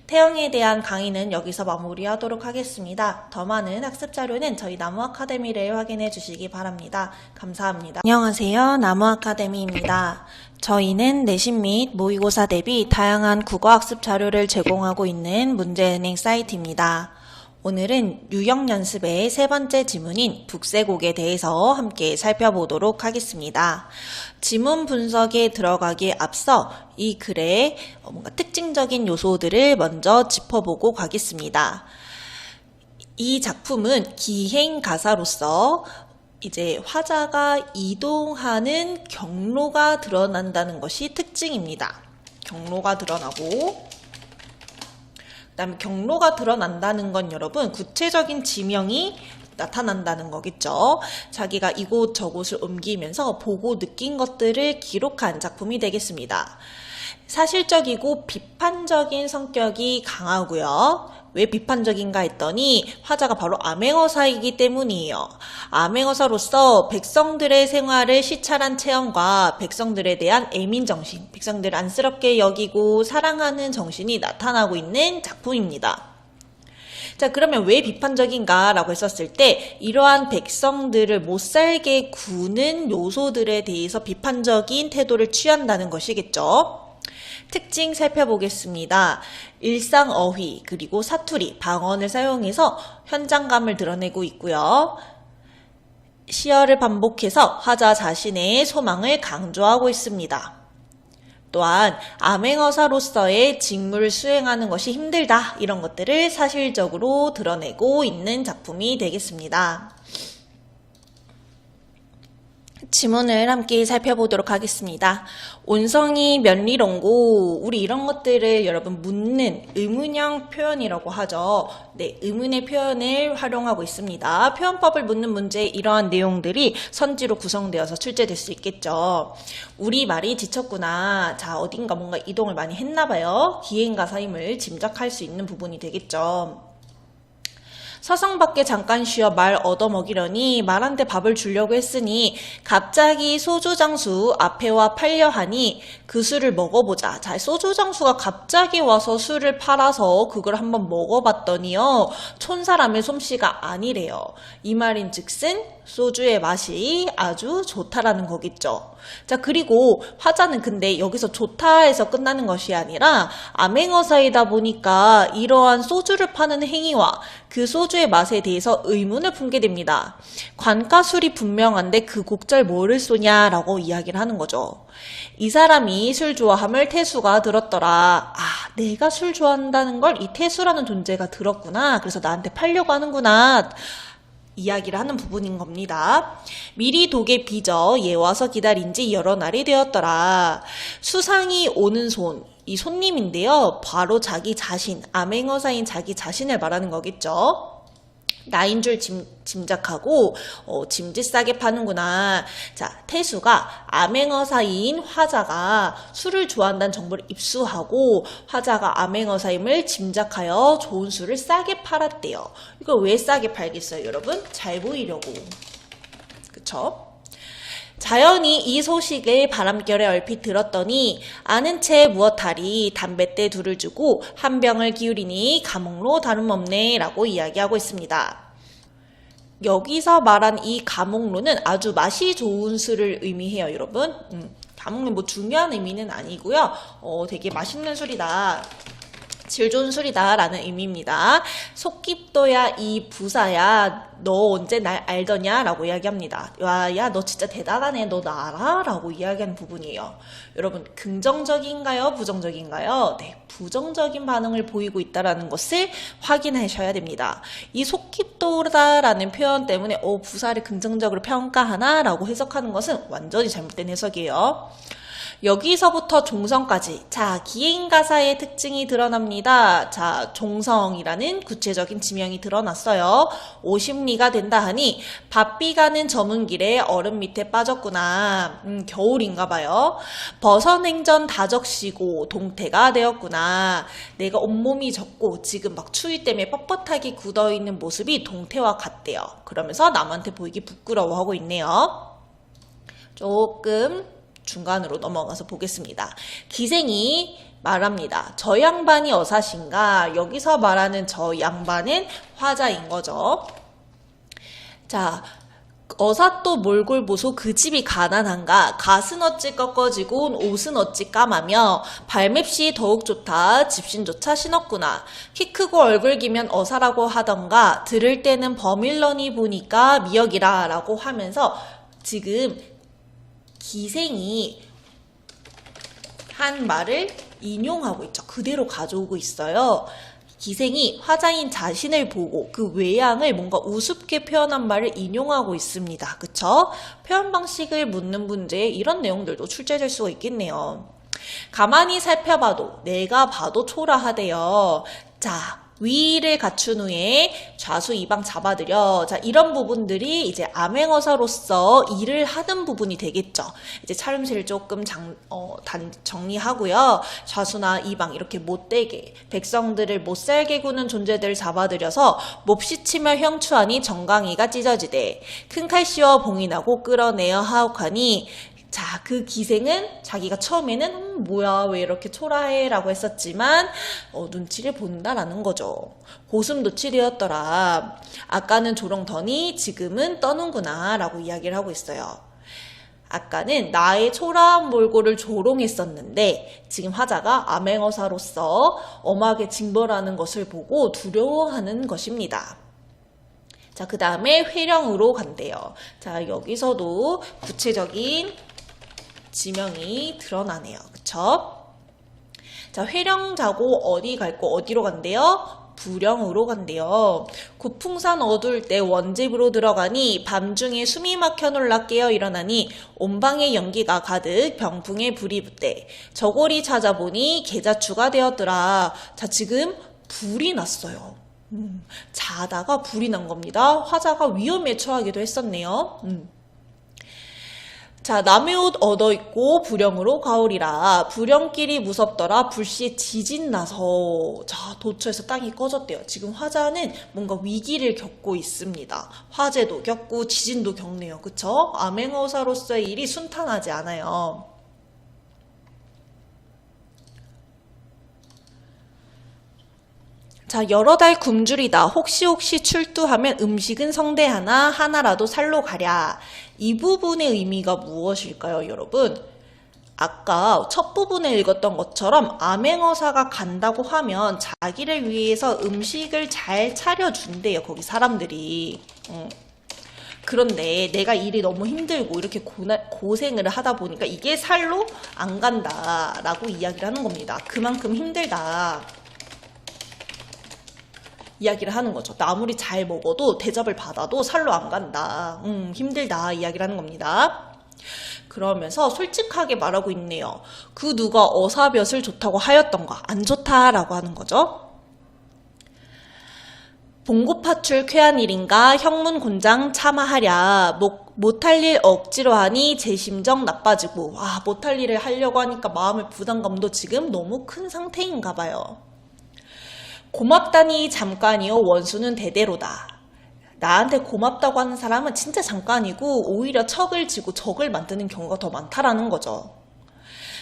Speaker 1: 태영에 대한 강의는 여기서 마무리하도록 하겠습니다. 더 많은 학습 자료는 저희 나무 아카데미를 확인해 주시기 바랍니다. 감사합니다. 안녕하세요. 나무 아카데미입니다. 저희는 내신 및 모의고사 대비 다양한 국어 학습 자료를 제공하고 있는 문제은행 사이트입니다. 오늘은 유형 연습의 세 번째 지문인 북새곡에 대해서 함께 살펴보도록 하겠습니다. 지문 분석에 들어가기에 앞서 이 글의 뭔가 특징적인 요소들을 먼저 짚어보고 가겠습니다. 이 작품은 기행 가사로서 이제 화자가 이동하는 경로가 드러난다는 것이 특징입니다. 경로가 드러나고, 그다음에 경로가 드러난다는 건 여러분 구체적인 지명이 나타난다는 거겠죠. 자기가 이곳 저곳을 옮기면서 보고 느낀 것들을 기록한 작품이 되겠습니다. 사실적이고 비판적인 성격이 강하고요. 왜 비판적인가 했더니 화자가 바로 암행어사이기 때문이에요. 암행어사로서 백성들의 생활을 시찰한 체험과 백성들에 대한 애민정신, 백성들을 안쓰럽게 여기고 사랑하는 정신이 나타나고 있는 작품입니다. 자, 그러면 왜 비판적인가 라고 했었을 때 이러한 백성들을 못살게 구는 요소들에 대해서 비판적인 태도를 취한다는 것이겠죠. 특징 살펴보겠습니다. 일상어휘 그리고 사투리, 방언을 사용해서 현장감을 드러내고 있고요. 시어를 반복해서 화자 자신의 소망을 강조하고 있습니다. 또한 암행어사로서의 직무를 수행하는 것이 힘들다, 이런 것들을 사실적으로 드러내고 있는 작품이 되겠습니다. 지문을 함께 살펴보도록 하겠습니다. 온성이 면리론고, 우리 이런 것들을 여러분 묻는 의문형 표현이라고 하죠. 네, 의문의 표현을 활용하고 있습니다. 표현법을 묻는 문제에 이러한 내용들이 선지로 구성되어서 출제될 수 있겠죠. 우리 말이 지쳤구나. 자, 어딘가 뭔가 이동을 많이 했나봐요. 기행가사임을 짐작할 수 있는 부분이 되겠죠. 서성 밖에 잠깐 쉬어 말 얻어먹이려니 말한테 밥을 주려고 했으니 갑자기 소주장수 앞에 와 팔려 하니 그 술을 먹어보자. 자, 소주장수가 갑자기 와서 술을 팔아서 그걸 한번 먹어봤더니요, 촌사람의 솜씨가 아니래요. 이 말인 즉슨 소주의 맛이 아주 좋다라는 거겠죠. 자, 그리고 화자는 근데 여기서 좋다에서 끝나는 것이 아니라 암행어사이다 보니까 이러한 소주를 파는 행위와 그 소주의 맛에 대해서 의문을 품게 됩니다. 관가술이 분명한데 그 곡절 뭐를 쏘냐라고 이야기를 하는 거죠. 이 사람이 술 좋아함을 태수가 들었더라. 아, 내가 술 좋아한다는 걸 이 태수라는 존재가 들었구나. 그래서 나한테 팔려고 하는구나. 이야기를 하는 부분인 겁니다. 미리 독에 빚어 예 와서 기다린 지 여러 날이 되었더라. 수상이 오는 손, 이 손님인데요. 바로 자기 자신, 암행어사인 자기 자신을 말하는 거겠죠. 나인 줄 짐작하고 짐짓 싸게 파는구나. 자, 태수가 암행어사인 화자가 술을 좋아한다는 정보를 입수하고 화자가 암행어사임을 짐작하여 좋은 술을 싸게 팔았대요. 이거 왜 싸게 팔겠어요, 여러분? 잘 보이려고. 그쵸? 자연히 이 소식을 바람결에 얼핏 들었더니 아는 채 무엇하리 담뱃대 둘을 주고 한 병을 기울이니 가목로 다름없네 라고 이야기하고 있습니다. 여기서 말한 이 가목로는 아주 맛이 좋은 술을 의미해요, 여러분. 가목로 뭐 중요한 의미는 아니고요. 되게 맛있는 술이다. 질 좋은 술이다 라는 의미입니다. 속깁도야 이 부사야 너 언제 날 알더냐 라고 이야기합니다. 야 너 진짜 대단하네 너 나 알아? 라고 이야기하는 부분이에요. 여러분 긍정적인가요 부정적인가요? 네, 부정적인 반응을 보이고 있다는 것을 확인하셔야 됩니다. 이 속깁도다 라는 표현 때문에 부사를 긍정적으로 평가하나 라고 해석하는 것은 완전히 잘못된 해석이에요. 여기서부터 종성까지. 자, 기행가사의 특징이 드러납니다. 자, 종성이라는 구체적인 지명이 드러났어요. 오십리가 된다 하니 바삐 가는 저문길에 얼음 밑에 빠졌구나. 겨울인가 봐요. 버선행전 다 적시고 동태가 되었구나. 내가 온몸이 젖고 지금 막 추위 때문에 뻣뻣하게 굳어있는 모습이 동태와 같대요. 그러면서 남한테 보이기 부끄러워하고 있네요. 조금 중간으로 넘어가서 보겠습니다. 기생이 말합니다. 저 양반이 어사신가? 여기서 말하는 저 양반은 화자인 거죠. 자, 어사또 몰골보소 그 집이 가난한가? 갓은 어찌 꺾어지고 옷은 어찌 까마며 발맵시 더욱 좋다 집신조차 신었구나. 키 크고 얼굴 기면 어사라고 하던가 들을 때는 버밀러니 보니까 미역이라 라고 하면서 지금 기생이 한 말을 인용하고 있죠. 그대로 가져오고 있어요. 기생이 화자인 자신을 보고 그 외양을 뭔가 우습게 표현한 말을 인용하고 있습니다. 그쵸? 표현 방식을 묻는 문제에 이런 내용들도 출제될 수가 있겠네요. 가만히 살펴봐도 내가 봐도 초라하대요. 자, 위를 갖춘 후에 좌수 이방 잡아들여. 자, 이런 부분들이 이제 암행어사로서 일을 하는 부분이 되겠죠. 이제 차림새를 조금 정리하고요. 좌수나 이방 이렇게 못되게 백성들을 못살게 구는 존재들을 잡아들여서 몹시 치며 형추하니 정강이가 찢어지되 큰 칼 씌워 봉인하고 끌어내어 하옥하니. 자, 그 기생은 자기가 처음에는 뭐야 왜 이렇게 초라해 라고 했었지만 눈치를 본다라는 거죠. 고슴도치 되었더라. 아까는 조롱더니 지금은 떠는구나 라고 이야기를 하고 있어요. 아까는 나의 초라한 몰골을 조롱했었는데 지금 화자가 암행어사로서 엄하게 징벌하는 것을 보고 두려워하는 것입니다. 자, 그 다음에 회령으로 간대요. 자, 여기서도 구체적인 지명이 드러나네요. 그쵸? 자, 회령자고 어디 갈고 어디로 간대요? 부령으로 간대요. 구풍산 어두울 때 원집으로 들어가니 밤중에 숨이 막혀 놀라 깨어 일어나니 온방에 연기가 가득 병풍에 불이 붙대 저고리 찾아보니 계자추가 되었더라. 자, 지금 불이 났어요. 자다가 불이 난 겁니다. 화자가 위험에 처하기도 했었네요. 자, 남의 옷 얻어입고 불령으로 가오리라. 불령길이 무섭더라. 불시에 지진 나서. 자, 도처에서 땅이 꺼졌대요. 지금 화자는 뭔가 위기를 겪고 있습니다. 화재도 겪고 지진도 겪네요. 그쵸? 암행어사로서의 일이 순탄하지 않아요. 자, 여러 달 굶주리다. 혹시 출두하면 음식은 성대 하나라도 살로 가랴. 이 부분의 의미가 무엇일까요, 여러분? 아까 첫 부분에 읽었던 것처럼 암행어사가 간다고 하면 자기를 위해서 음식을 잘 차려준대요, 거기 사람들이. 그런데 내가 일이 너무 힘들고 이렇게 고생을 하다 보니까 이게 살로 안 간다라고 이야기를 하는 겁니다. 그만큼 힘들다. 이야기를 하는 거죠. 나 아무리 잘 먹어도 대접을 받아도 살로 안 간다. 힘들다 이야기를 하는 겁니다. 그러면서 솔직하게 말하고 있네요. 그 누가 어사볕을 좋다고 하였던가 안 좋다라고 하는 거죠. 봉고파출 쾌한 일인가 형문곤장 참아하랴. 못할 일 억지로 하니 제 심정 나빠지고 못할 일을 하려고 하니까 마음의 부담감도 지금 너무 큰 상태인가 봐요. 고맙다니 잠깐이요 원수는 대대로다. 나한테 고맙다고 하는 사람은 진짜 잠깐이고 오히려 척을 지고 적을 만드는 경우가 더 많다라는 거죠.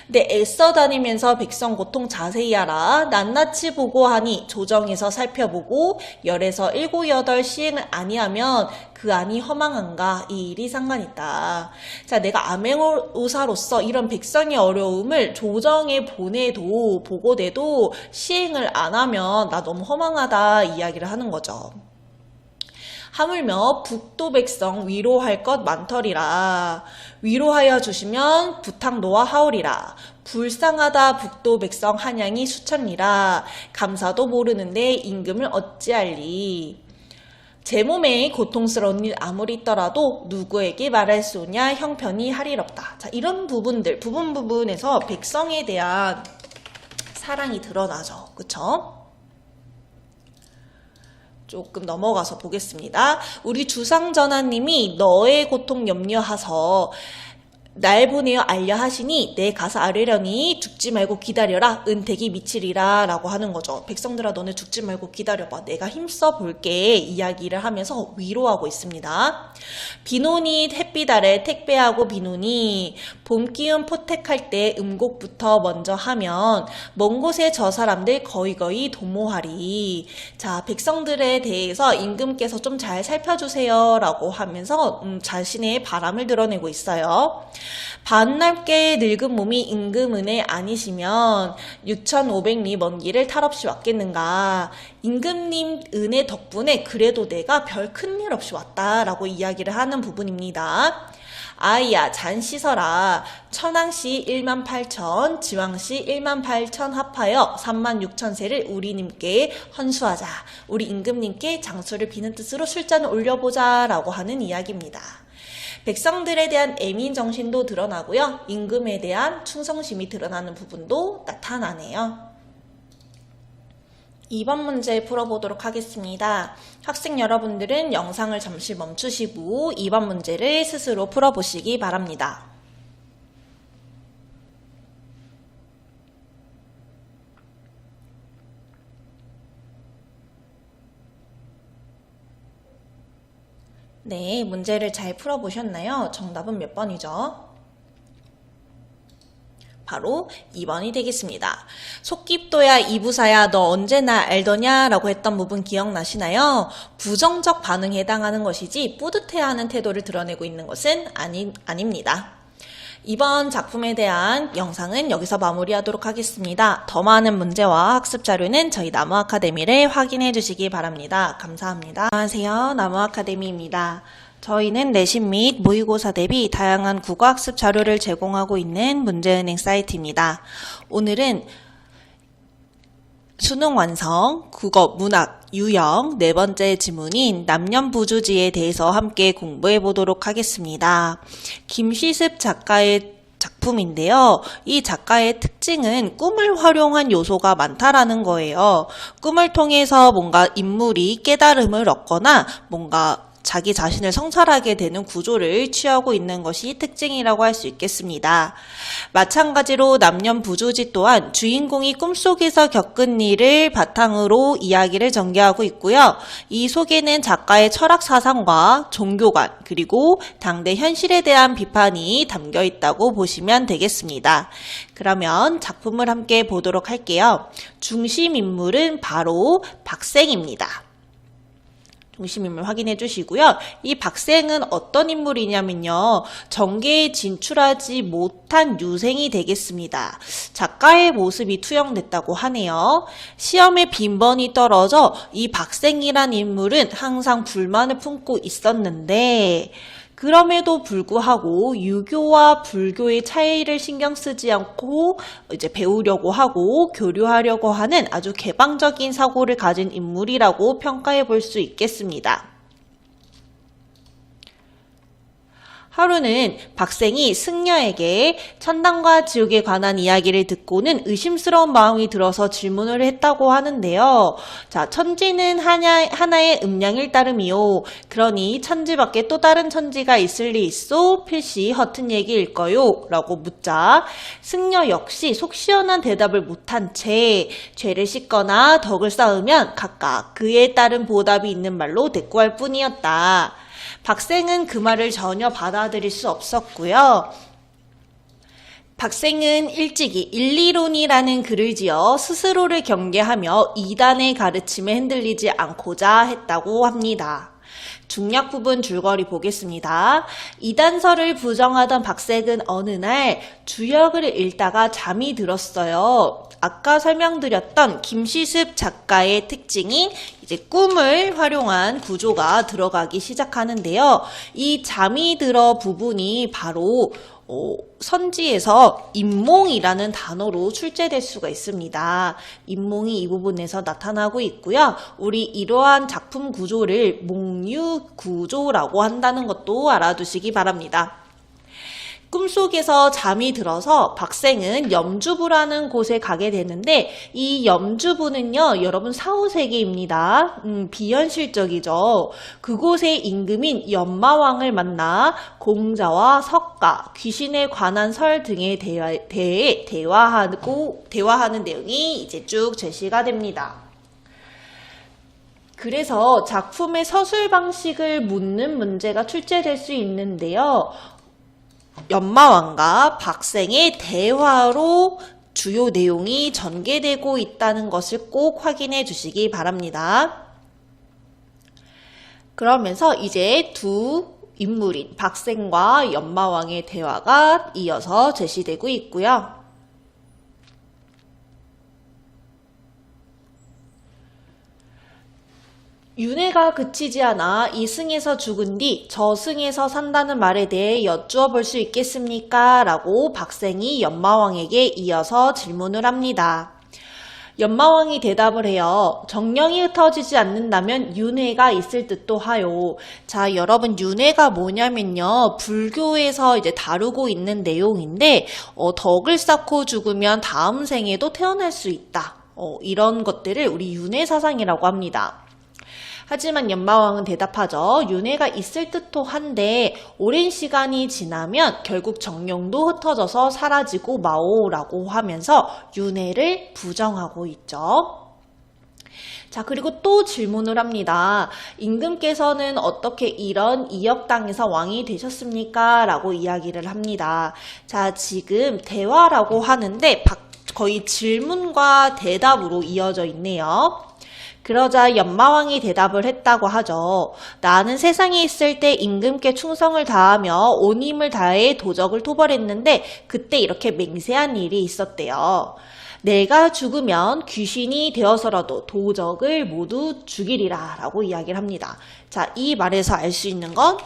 Speaker 1: 내 애써 다니면서 백성 고통 자세히 알아. 낱낱이 보고하니 조정해서 살펴보고 열에서 7, 8 시행을 아니하면 그 안이 허망한가 이 일이 상관있다. 자, 내가 암행의사로서 이런 백성의 어려움을 조정에 보고내도 시행을 안 하면 나 너무 허망하다 이야기를 하는 거죠. 하물며 북도 백성 위로할 것 많더리라. 위로하여 주시면 부탁노와 하오리라. 불쌍하다 북도 백성 한양이 수천리라. 감사도 모르는데 임금을 어찌할리. 제 몸에 고통스러운 일 아무리 있더라도 누구에게 말할 수 없냐 형편이 할일없다. 자, 이런 부분에서 백성에 대한 사랑이 드러나죠. 그쵸? 조금 넘어가서 보겠습니다. 우리 주상전하님이 너의 고통 염려하서 날 보내어 알려 하시니 내 가서 아뢰려니 죽지 말고 기다려라 은택이 미치리라 라고 하는 거죠. 백성들아 너네 죽지 말고 기다려봐. 내가 힘써 볼게 이야기를 하면서 위로하고 있습니다. 비노니 햇빛 아래 택배하고 비노니 봄 기운 포택할 때 음곡부터 먼저 하면 먼 곳에 저 사람들 거의 도모하리. 자, 백성들에 대해서 임금께서 좀 잘 살펴주세요 라고 하면서 자신의 바람을 드러내고 있어요. 반납게 늙은 몸이 임금 은혜 아니시면 6,500리 먼 길을 탈없이 왔겠는가. 임금님 은혜 덕분에 그래도 내가 별 큰일 없이 왔다라고 이야기를 하는 부분입니다. 아이야 잔 씻어라. 천왕씨 18,000 지왕씨 18,000 합하여 36,000세를 우리님께 헌수하자. 우리 임금님께 장수를 비는 뜻으로 술잔을 올려보자 라고 하는 이야기입니다. 백성들에 대한 애민 정신도 드러나고요. 임금에 대한 충성심이 드러나는 부분도 나타나네요. 2번 문제 풀어보도록 하겠습니다. 학생 여러분들은 영상을 잠시 멈추시고 2번 문제를 스스로 풀어보시기 바랍니다. 네, 문제를 잘 풀어보셨나요? 정답은 몇 번이죠? 바로 2번이 되겠습니다. 속깁도야 이부사야 너 언제나 알더냐 라고 했던 부분 기억나시나요? 부정적 반응에 해당하는 것이지 뿌듯해하는 태도를 드러내고 있는 것은 아닙니다. 이번 작품에 대한 영상은 여기서 마무리하도록 하겠습니다. 더 많은 문제와 학습 자료는 저희 나무아카데미를 확인해 주시기 바랍니다. 감사합니다. 안녕하세요. 나무아카데미입니다. 저희는 내신 및 모의고사 대비 다양한 국어학습 자료를 제공하고 있는 문제은행 사이트입니다. 오늘은 수능 완성, 국어, 문학, 유형 네 번째 지문인 남념부주지에 대해서 함께 공부해 보도록 하겠습니다. 김시습 작가의 작품인데요. 이 작가의 특징은 꿈을 활용한 요소가 많다라는 거예요. 꿈을 통해서 뭔가 인물이 깨달음을 얻거나 뭔가 자기 자신을 성찰하게 되는 구조를 취하고 있는 것이 특징이라고 할 수 있겠습니다. 마찬가지로 남념부주지 또한 주인공이 꿈속에서 겪은 일을 바탕으로 이야기를 전개하고 있고요. 이 속에는 작가의 철학 사상과 종교관 그리고 당대 현실에 대한 비판이 담겨 있다고 보시면 되겠습니다. 그러면 작품을 함께 보도록 할게요. 중심 인물은 바로 박생입니다. 중심인물 확인해 주시고요. 이 박생은 어떤 인물이냐면요. 전개에 진출하지 못한 유생이 되겠습니다. 작가의 모습이 투영됐다고 하네요. 시험에 빈번히 떨어져 이 박생이란 인물은 항상 불만을 품고 있었는데 그럼에도 불구하고 유교와 불교의 차이를 신경 쓰지 않고 이제 배우려고 하고 교류하려고 하는 아주 개방적인 사고를 가진 인물이라고 평가해 볼 수 있겠습니다. 하루는 박생이 승려에게 천당과 지옥에 관한 이야기를 듣고는 의심스러운 마음이 들어서 질문을 했다고 하는데요. 자, 천지는 하나의 음량일 따름이요. 그러니 천지 밖에 또 다른 천지가 있을 리 있소? 필시 허튼 얘기일까요? 라고 묻자 승려 역시 속 시원한 대답을 못한 채 죄를 씻거나 덕을 쌓으면 각각 그에 따른 보답이 있는 말로 대꾸할 뿐이었다. 박생은 그 말을 전혀 받아들일 수 없었고요. 박생은 일찍이 일리론이라는 글을 지어 스스로를 경계하며 이단의 가르침에 흔들리지 않고자 했다고 합니다. 중략 부분 줄거리 보겠습니다. 이단설을 부정하던 박생은 어느 날 주역을 읽다가 잠이 들었어요. 아까 설명드렸던 김시습 작가의 특징인 이제 꿈을 활용한 구조가 들어가기 시작하는데요. 이 잠이 들어 부분이 바로 선지에서 임몽이라는 단어로 출제될 수가 있습니다. 임몽이 이 부분에서 나타나고 있고요. 우리 이러한 작품 구조를 몽유 구조라고 한다는 것도 알아두시기 바랍니다. 꿈속에서 잠이 들어서 박생은 염주부라는 곳에 가게 되는데 이 염주부는요 여러분 사후세계입니다. 비현실적이죠. 그곳의 임금인 연마왕을 만나 공자와 석가, 귀신에 관한 설 등에 대해 대화하는 내용이 이제 쭉 제시가 됩니다. 그래서 작품의 서술 방식을 묻는 문제가 출제될 수 있는데요. 연마왕과 박생의 대화로 주요 내용이 전개되고 있다는 것을 꼭 확인해 주시기 바랍니다. 그러면서 이제 두 인물인 박생과 연마왕의 대화가 이어서 제시되고 있고요. 윤회가 그치지 않아 이 승에서 죽은 뒤 저 승에서 산다는 말에 대해 여쭈어 볼 수 있겠습니까? 라고 박생이 연마왕에게 이어서 질문을 합니다. 연마왕이 대답을 해요. 정령이 흩어지지 않는다면 윤회가 있을 듯도 하요. 자, 여러분 윤회가 뭐냐면요. 불교에서 이제 다루고 있는 내용인데 덕을 쌓고 죽으면 다음 생에도 태어날 수 있다. 이런 것들을 우리 윤회 사상이라고 합니다. 하지만 연마왕은 대답하죠. 윤회가 있을 듯도 한데 오랜 시간이 지나면 결국 정령도 흩어져서 사라지고 마오라고 하면서 윤회를 부정하고 있죠. 자, 그리고 또 질문을 합니다. 임금께서는 어떻게 이런 이역 땅에서 왕이 되셨습니까? 라고 이야기를 합니다. 자, 지금 대화라고 하는데 거의 질문과 대답으로 이어져 있네요. 그러자 연마왕이 대답을 했다고 하죠. 나는 세상에 있을 때 임금께 충성을 다하며 온 힘을 다해 도적을 토벌했는데 그때 이렇게 맹세한 일이 있었대요. 내가 죽으면 귀신이 되어서라도 도적을 모두 죽이리라 라고 이야기를 합니다. 자, 이 말에서 알 수 있는 건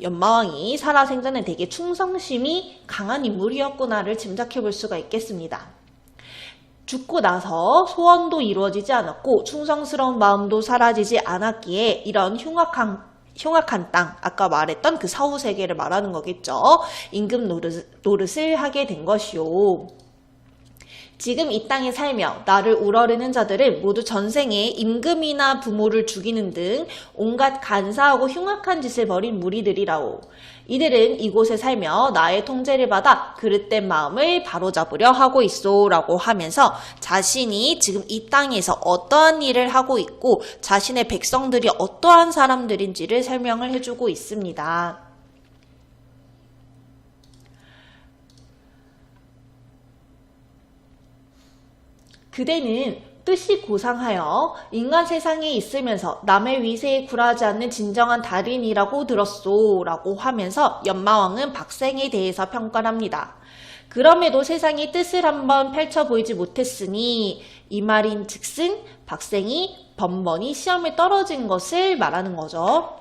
Speaker 1: 연마왕이 살아생전에 되게 충성심이 강한 인물이었구나를 짐작해 볼 수가 있겠습니다. 죽고 나서 소원도 이루어지지 않았고 충성스러운 마음도 사라지지 않았기에 이런 흉악한 땅, 아까 말했던 그 사후세계를 말하는 거겠죠. 임금 노릇을 하게 된 것이요. 지금 이 땅에 살며 나를 우러르는 자들은 모두 전생에 임금이나 부모를 죽이는 등 온갖 간사하고 흉악한 짓을 벌인 무리들이라오. 이들은 이곳에 살며 나의 통제를 받아 그릇된 마음을 바로잡으려 하고 있소 라고 하면서 자신이 지금 이 땅에서 어떠한 일을 하고 있고 자신의 백성들이 어떠한 사람들인지를 설명을 해주고 있습니다. 그대는 뜻이 고상하여 인간 세상에 있으면서 남의 위세에 굴하지 않는 진정한 달인이라고 들었소 라고 하면서 연마왕은 박생에 대해서 평가를 합니다. 그럼에도 세상의 뜻을 한번 펼쳐 보이지 못했으니 이 말인 즉슨 박생이 번번이 시험에 떨어진 것을 말하는 거죠.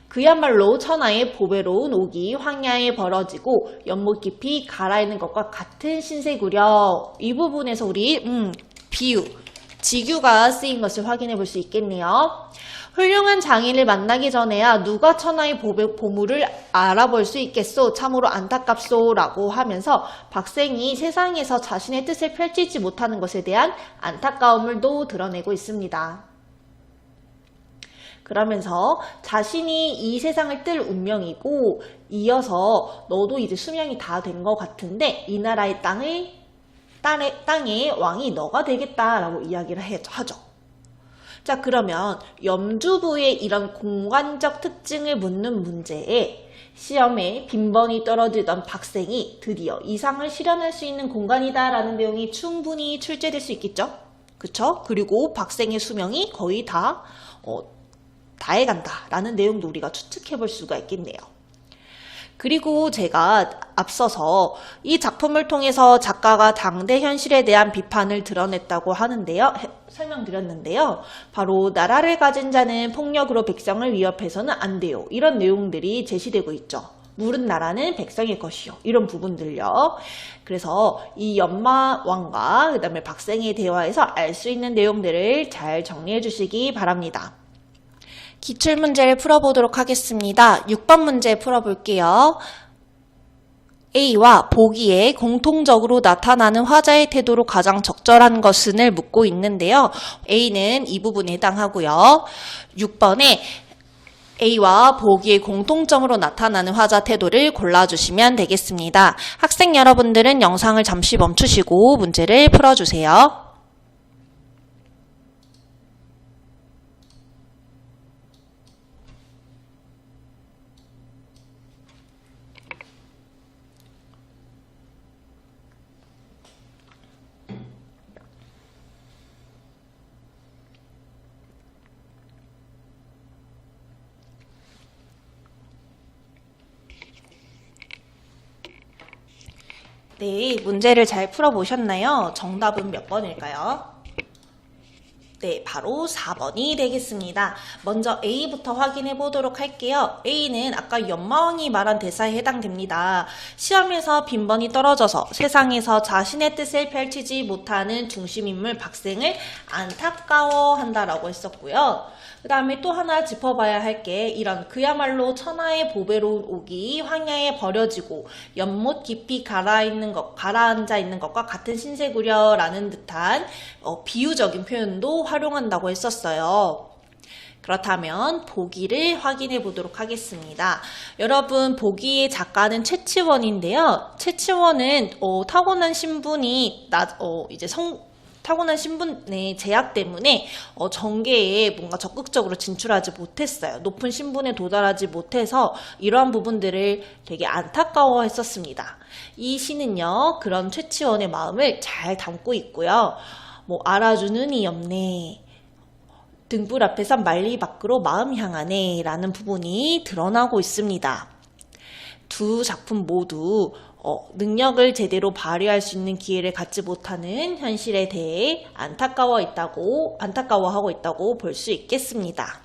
Speaker 1: 그야말로 천하의 보배로운 옥이 황야에 벌어지고 연못 깊이 갈아있는 것과 같은 신세구려. 이 부분에서 우리 비유, 지규가 쓰인 것을 확인해 볼 수 있겠네요. 훌륭한 장인을 만나기 전에야 누가 천하의 보물을 알아볼 수 있겠소? 참으로 안타깝소 라고 하면서 박생이 세상에서 자신의 뜻을 펼치지 못하는 것에 대한 안타까움을 또 드러내고 있습니다. 그러면서 자신이 이 세상을 뜰 운명이고 이어서 너도 이제 수명이 다 된 것 같은데 이 나라의 땅의 왕이 너가 되겠다라고 이야기를 하죠. 자, 그러면 염주부의 이런 공간적 특징을 묻는 문제에 시험에 빈번히 떨어지던 박생이 드디어 이상을 실현할 수 있는 공간이다 라는 내용이 충분히 출제될 수 있겠죠? 그쵸? 그리고 박생의 수명이 거의 다 해간다 라는 내용도 우리가 추측해 볼 수가 있겠네요. 그리고 제가 앞서서 이 작품을 통해서 작가가 당대 현실에 대한 비판을 드러냈다고 하는데요. 설명드렸는데요. 바로 나라를 가진 자는 폭력으로 백성을 위협해서는 안 돼요. 이런 내용들이 제시되고 있죠. 물은 나라는 백성의 것이요. 이런 부분들요. 그래서 이 연마왕과 그 다음에 박생의 대화에서 알 수 있는 내용들을 잘 정리해 주시기 바랍니다. 기출문제를 풀어보도록 하겠습니다. 6번 문제 풀어볼게요. A와 보기에 공통적으로 나타나는 화자의 태도로 가장 적절한 것은을 묻고 있는데요. A는 이 부분에 해당하고요. 6번에 A와 보기의 공통점으로 나타나는 화자 태도를 골라주시면 되겠습니다. 학생 여러분들은 영상을 잠시 멈추시고 문제를 풀어주세요. 네, 문제를 잘 풀어보셨나요? 정답은 몇 번일까요? 네, 바로 4번이 되겠습니다. 먼저 A부터 확인해 보도록 할게요. A는 아까 연마왕이 말한 대사에 해당됩니다. 시험에서 빈번히 떨어져서 세상에서 자신의 뜻을 펼치지 못하는 중심인물 박생을 안타까워한다라고 했었고요. 그 다음에 또 하나 짚어봐야 할 게 이런 그야말로 천하의 보배로운 옥이 황야에 버려지고 연못 깊이 가라앉아 있는 것과 같은 신세구려 라는 듯한 비유적인 표현도 활용한다고 했었어요. 그렇다면 보기를 확인해 보도록 하겠습니다. 여러분, 보기의 작가는 최치원인데요. 최치원은 타고난 신분이 타고난 신분의 제약 때문에 정계에 뭔가 적극적으로 진출하지 못했어요. 높은 신분에 도달하지 못해서 이러한 부분들을 되게 안타까워 했었습니다. 이 시는요, 그런 최치원의 마음을 잘 담고 있고요. 알아주는 이 없네, 등불 앞에서 말리 밖으로 마음 향하네 라는 부분이 드러나고 있습니다. 두 작품 모두 능력을 제대로 발휘할 수 있는 기회를 갖지 못하는 현실에 대해 안타까워하고 있다고 볼 수 있겠습니다.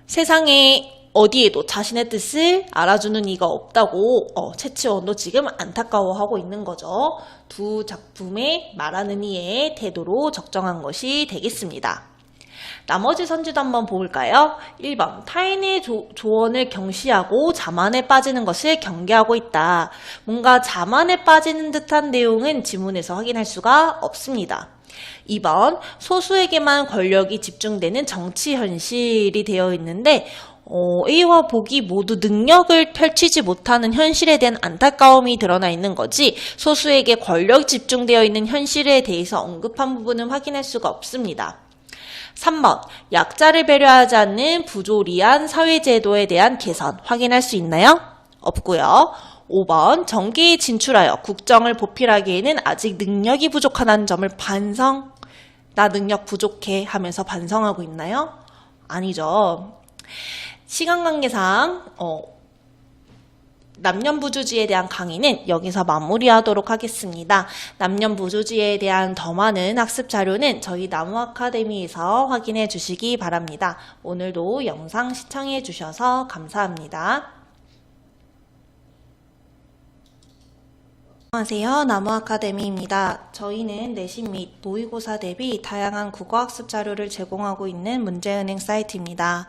Speaker 1: 세상에 어디에도 자신의 뜻을 알아주는 이가 없다고 최치원도 지금 안타까워하고 있는 거죠. 두 작품의 말하는 이의 태도로 적정한 것이 되겠습니다. 나머지 선지도 한번 볼까요? 1번, 타인의 조언을 경시하고 자만에 빠지는 것을 경계하고 있다. 뭔가 자만에 빠지는 듯한 내용은 지문에서 확인할 수가 없습니다. 2번, 소수에게만 권력이 집중되는 정치 현실이 되어 있는데 A와 보기 모두 능력을 펼치지 못하는 현실에 대한 안타까움이 드러나 있는 거지 소수에게 권력이 집중되어 있는 현실에 대해서 언급한 부분은 확인할 수가 없습니다. 3번, 약자를 배려하지 않는 부조리한 사회제도에 대한 개선 확인할 수 있나요? 없고요. 5번, 정계에 진출하여 국정을 보필하기에는 아직 능력이 부족하다는 점을 나 능력 부족해 하면서 반성하고 있나요? 아니죠. 시간 관계상 남녀부주지에 대한 강의는 여기서 마무리하도록 하겠습니다. 남녀부주지에 대한 더 많은 학습 자료는 저희 나무아카데미에서 확인해 주시기 바랍니다. 오늘도 영상 시청해 주셔서 감사합니다. 안녕하세요. 나무아카데미입니다. 저희는 내신 및 모의고사 대비 다양한 국어학습 자료를 제공하고 있는 문제은행 사이트입니다.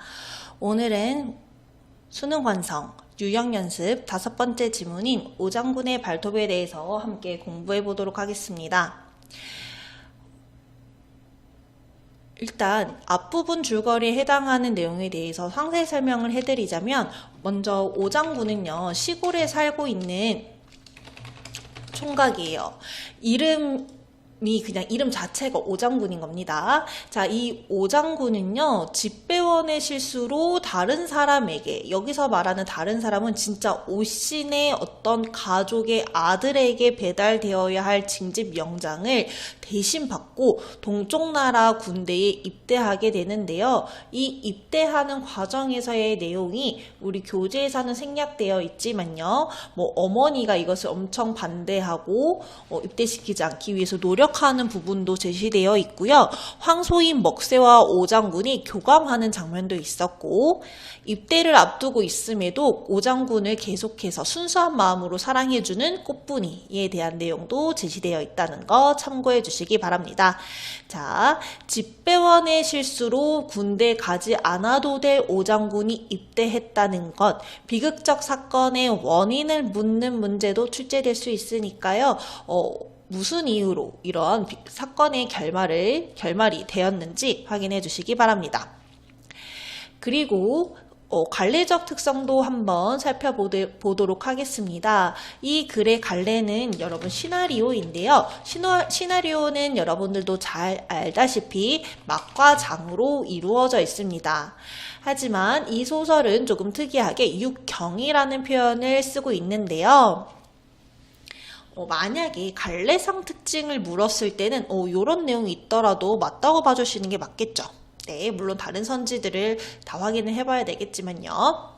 Speaker 1: 오늘은 수능 완성, 유형 연습 5번째 지문인 오장군의 발톱에 대해서 함께 공부해 보도록 하겠습니다. 일단 앞부분 줄거리에 해당하는 내용에 대해서 상세 설명을 해드리자면 먼저 오장군은요, 시골에 살고 있는 총각이에요. 그냥 이름 자체가 오장군인 겁니다. 자, 이 오장군은요, 집배원의 실수로 다른 사람에게, 여기서 말하는 다른 사람은 진짜 오신의 어떤 가족의 아들에게 배달되어야 할 징집 영장을 대신 받고 동쪽 나라 군대에 입대하게 되는데요. 이 입대하는 과정에서의 내용이 우리 교재에서는 생략되어 있지만요. 뭐 어머니가 이것을 엄청 반대하고 입대시키지 않기 위해서 노력하는 부분도 제시되어 있고요. 황소인 먹새와 오장군이 교감하는 장면도 있었고, 입대를 앞두고 있음에도 오장군을 계속해서 순수한 마음으로 사랑해주는 꽃분이에 대한 내용도 제시되어 있다는 거 참고해 주시기 바랍니다. 자, 집배원의 실수로 군대 가지 않아도 될 오장군이 입대했다는 것, 비극적 사건의 원인을 묻는 문제도 출제될 수 있으니까요. 무슨 이유로 이런 사건의 결말이 되었는지 확인해 주시기 바랍니다. 그리고 갈래적 특성도 한번 살펴보도록 하겠습니다. 이 글의 갈래는 여러분 시나리오인데요. 시나리오는 여러분들도 잘 알다시피 막과 장으로 이루어져 있습니다. 하지만 이 소설은 조금 특이하게 육경이라는 표현을 쓰고 있는데요. 만약에 갈래상 특징을 물었을 때는 이런 내용이 있더라도 맞다고 봐주시는 게 맞겠죠. 네, 물론 다른 선지들을 다 확인을 해봐야 되겠지만요.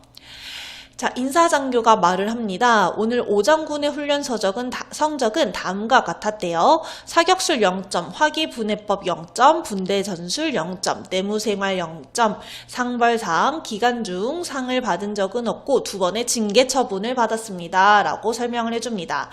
Speaker 1: 자, 인사장교가 말을 합니다. 오늘 오장군의 훈련 성적은 다음과 같았대요. 사격술 0점, 화기분해법 0점, 분대 전술 0점, 내무생활 0점, 상벌상, 기간 중 상을 받은 적은 없고 2번의 징계 처분을 받았습니다. 라고 설명을 해줍니다.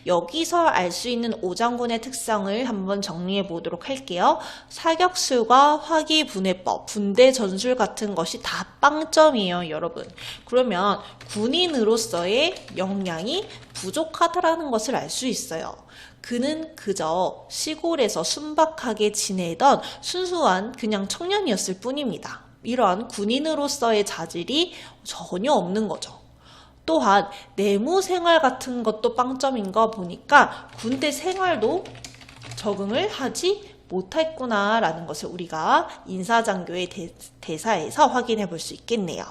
Speaker 1: 여기서 알 수 있는 오장군의 특성을 한번 정리해 보도록 할게요. 사격술과 화기분해법, 분대 전술 같은 것이 다 빵점이에요, 여러분. 그러면 군인으로서의 역량이 부족하다라는 것을 알 수 있어요. 그는 그저 시골에서 순박하게 지내던 순수한 그냥 청년이었을 뿐입니다. 이러한 군인으로서의 자질이 전혀 없는 거죠. 또한 내무 생활 같은 것도 빵점인 거 보니까 군대 생활도 적응을 하지 못했구나 라는 것을 우리가 인사장교의 대사에서 확인해 볼 수 있겠네요.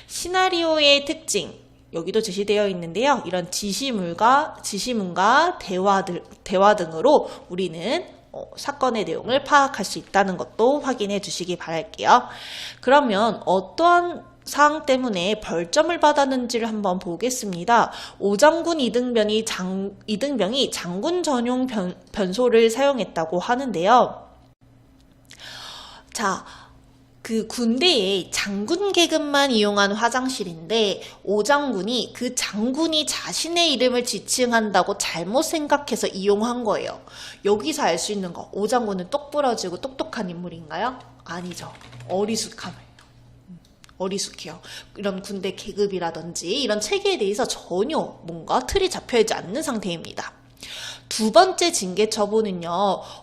Speaker 1: 시나리오의 특징, 여기도 제시되어 있는데요. 이런 지시문과 대화 등으로 우리는 사건의 내용을 파악할 수 있다는 것도 확인해 주시기 바랄게요. 그러면 어떠한 사항 때문에 벌점을 받았는지를 한번 보겠습니다. 오장군 이등병이 장군 전용 변소를 사용했다고 하는데요. 자, 그 군대에 장군 계급만 이용한 화장실인데 오장군이 그 장군이 자신의 이름을 지칭한다고 잘못 생각해서 이용한 거예요. 여기서 알 수 있는 거, 오장군은 똑부러지고 똑똑한 인물인가요? 아니죠. 어리숙해요. 이런 군대 계급이라든지 이런 체계에 대해서 전혀 뭔가 틀이 잡혀있지 않는 상태입니다. 두 번째 징계 처분은요.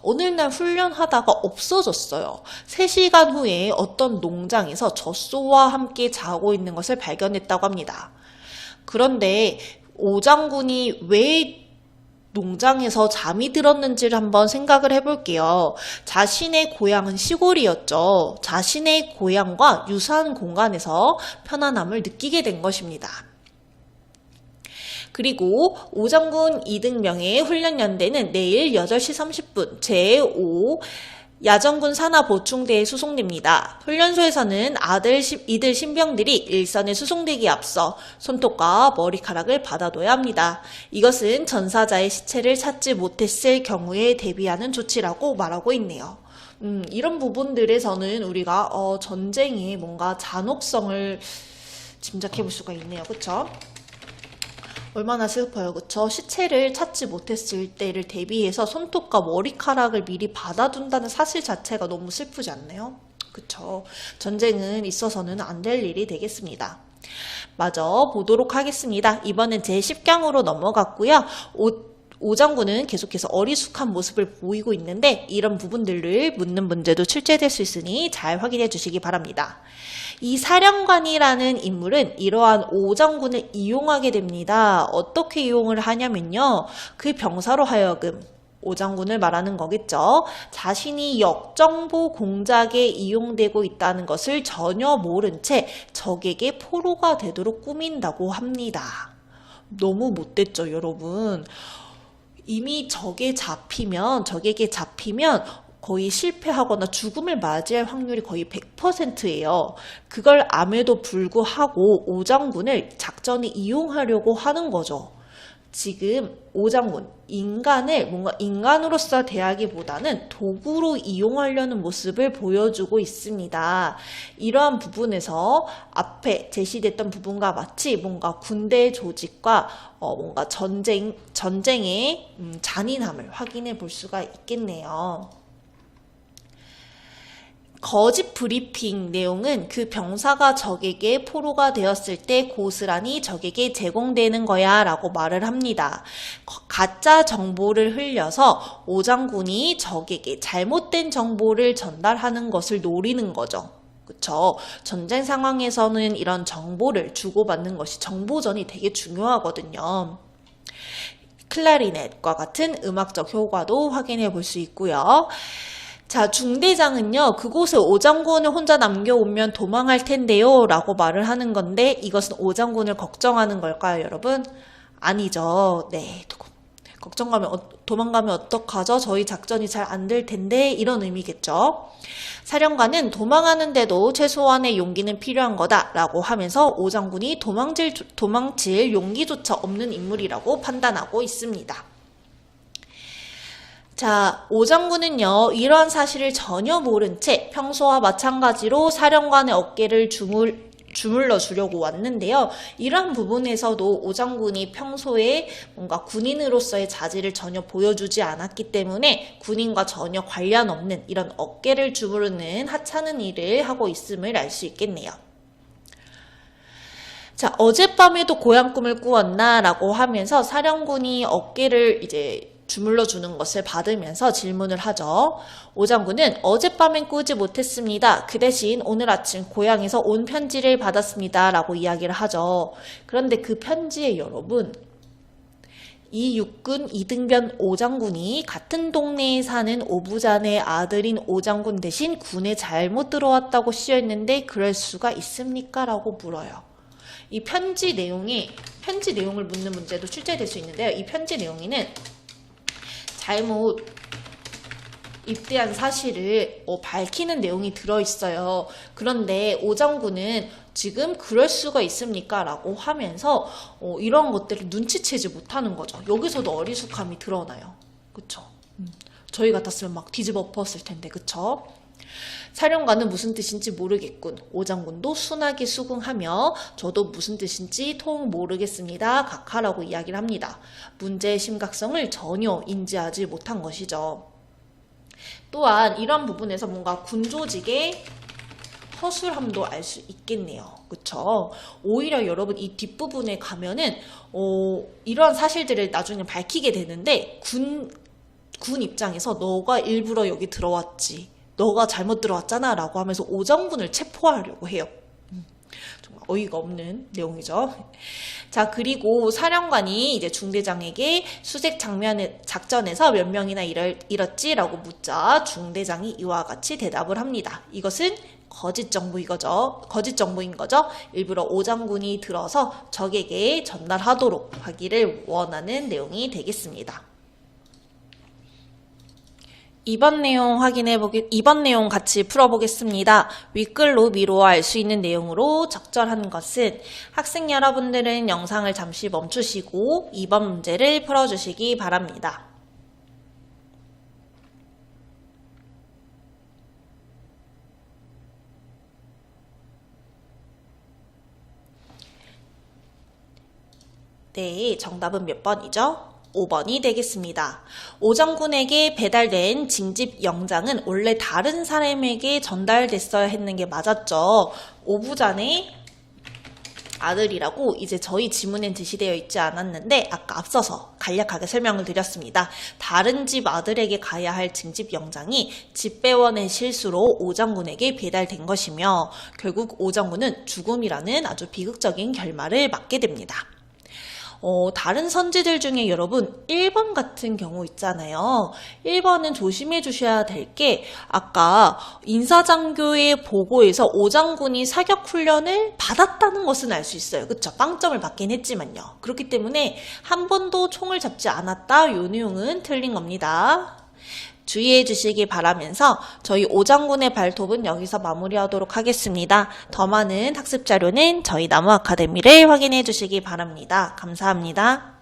Speaker 1: 오늘날 훈련하다가 없어졌어요. 3시간 후에 어떤 농장에서 젖소와 함께 자고 있는 것을 발견했다고 합니다. 그런데 오장군이 왜 농장에서 잠이 들었는지를 한번 생각을 해볼게요. 자신의 고향은 시골이었죠. 자신의 고향과 유사한 공간에서 편안함을 느끼게 된 것입니다. 그리고 오장군 이등병의 훈련연대는 내일 8시 30분 제5 야전군 산하 보충대에 수송됩니다. 훈련소에서는 이들 신병들이 일선에 수송되기에 앞서 손톱과 머리카락을 받아둬야 합니다. 이것은 전사자의 시체를 찾지 못했을 경우에 대비하는 조치라고 말하고 있네요. 이런 부분들에서는 우리가 전쟁의 뭔가 잔혹성을 짐작해 볼 수가 있네요. 그쵸? 얼마나 슬퍼요. 그쵸? 시체를 찾지 못했을 때를 대비해서 손톱과 머리카락을 미리 받아둔다는 사실 자체가 너무 슬프지 않나요? 그쵸? 전쟁은 있어서는 안 될 일이 되겠습니다. 마저 보도록 하겠습니다. 이번엔 제10강으로 넘어갔고요. 오장군은 계속해서 어리숙한 모습을 보이고 있는데 이런 부분들을 묻는 문제도 출제될 수 있으니 잘 확인해 주시기 바랍니다. 이 사령관이라는 인물은 이러한 오장군을 이용하게 됩니다. 어떻게 이용을 하냐면요. 그 병사로 하여금 오 장군을 말하는 거겠죠. 자신이 역정보 공작에 이용되고 있다는 것을 전혀 모른 채 적에게 포로가 되도록 꾸민다고 합니다. 너무 못됐죠, 여러분. 이미 적에게 잡히면 거의 실패하거나 죽음을 맞이할 확률이 거의 100%예요. 그걸 암에도 불구하고 오 장군을 작전에 이용하려고 하는 거죠. 지금 오 장군, 인간을 뭔가 인간으로서 대하기보다는 도구로 이용하려는 모습을 보여주고 있습니다. 이러한 부분에서 앞에 제시됐던 부분과 마치 뭔가 군대 조직과 뭔가 전쟁의 잔인함을 확인해 볼 수가 있겠네요. 거짓 브리핑 내용은 그 병사가 적에게 포로가 되었을 때 고스란히 적에게 제공되는 거야 라고 말을 합니다. 가짜 정보를 흘려서 오 장군이 적에게 잘못된 정보를 전달하는 것을 노리는 거죠. 그쵸? 전쟁 상황에서는 이런 정보를 주고받는 것이 정보전이 되게 중요하거든요. 클라리넷과 같은 음악적 효과도 확인해 볼 수 있고요. 자, 중대장은요, 그곳에 오 장군을 혼자 남겨오면 도망할 텐데요 라고 말을 하는 건데 이것은 오 장군을 걱정하는 걸까요, 여러분? 아니죠. 네, 도망가면 어떡하죠? 저희 작전이 잘 안 될 텐데 이런 의미겠죠. 사령관은 도망하는데도 최소한의 용기는 필요한 거다 라고 하면서 오 장군이 도망칠 용기조차 없는 인물이라고 판단하고 있습니다. 자, 오 장군은요, 이러한 사실을 전혀 모른 채 평소와 마찬가지로 사령관의 어깨를 주물러 주려고 왔는데요. 이러한 부분에서도 오 장군이 평소에 뭔가 군인으로서의 자질을 전혀 보여주지 않았기 때문에 군인과 전혀 관련 없는 이런 어깨를 주무르는 하찮은 일을 하고 있음을 알 수 있겠네요. 자, 어젯밤에도 고향 꿈을 꾸었나? 라고 하면서 사령군이 어깨를 이제 주물러 주는 것을 받으면서 질문을 하죠. 오 장군은 어젯밤엔 꾸지 못했습니다. 그 대신 오늘 아침 고향에서 온 편지를 받았습니다. 라고 이야기를 하죠. 그런데 그 편지에 여러분, 이 육군 이등변 오 장군이 같은 동네에 사는 오부잔의 아들인 오 장군 대신 군에 잘못 들어왔다고 쓰여있는데 그럴 수가 있습니까? 라고 물어요. 이 편지 내용을 묻는 문제도 출제될 수 있는데요. 이 편지 내용에는 잘못 입대한 사실을 밝히는 내용이 들어있어요. 그런데 오 장군은 지금 그럴 수가 있습니까? 라고 하면서 이런 것들을 눈치채지 못하는 거죠. 여기서도 어리숙함이 드러나요. 그쵸? 저희 같았으면 막 뒤집어 엎었을 텐데, 그쵸? 사령관은 무슨 뜻인지 모르겠군. 오 장군도 순하게 수긍하며 저도 무슨 뜻인지 통 모르겠습니다. 각하라고 이야기를 합니다. 문제의 심각성을 전혀 인지하지 못한 것이죠. 또한 이런 부분에서 뭔가 군 조직의 허술함도 알 수 있겠네요. 그쵸? 오히려 여러분 이 뒷부분에 가면은 이러한 사실들을 나중에 밝히게 되는데 군 입장에서 너가 일부러 여기 들어왔지. 너가 잘못 들어왔잖아 라고 하면서 오 장군을 체포하려고 해요. 정말 어이가 없는 내용이죠. 자, 그리고 사령관이 이제 중대장에게 수색 작전에서 몇 명이나 잃었지? 라고 묻자 중대장이 이와 같이 대답을 합니다. 이것은 거짓 정보인 거죠. 일부러 오 장군이 들어서 적에게 전달하도록 하기를 원하는 내용이 되겠습니다. 이번 내용 같이 풀어보겠습니다. 윗글로 미루어 알 수 있는 내용으로 적절한 것은 학생 여러분들은 영상을 잠시 멈추시고 2번 문제를 풀어주시기 바랍니다. 네, 정답은 몇 번이죠? 5번이 되겠습니다. 오 장군에게 배달된 징집 영장은 원래 다른 사람에게 전달됐어야 했는 게 맞았죠. 오부잔의 아들이라고 이제 저희 지문엔 제시되어 있지 않았는데 아까 앞서서 간략하게 설명을 드렸습니다. 다른 집 아들에게 가야 할 징집 영장이 집 빼워낸 실수로 오 장군에게 배달된 것이며 결국 오 장군은 죽음이라는 아주 비극적인 결말을 맞게 됩니다. 다른 선지들 중에 여러분 1번 같은 경우 있잖아요. 1번은 조심해 주셔야 될 게 아까 인사장교의 보고에서 오장군이 사격 훈련을 받았다는 것은 알 수 있어요. 그쵸? 빵점을 받긴 했지만요. 그렇기 때문에 한 번도 총을 잡지 않았다. 요 내용은 틀린 겁니다. 주의해 주시기 바라면서 저희 오장군의 발톱은 여기서 마무리하도록 하겠습니다. 더 많은 학습 자료는 저희 나무 아카데미를 확인해 주시기 바랍니다. 감사합니다.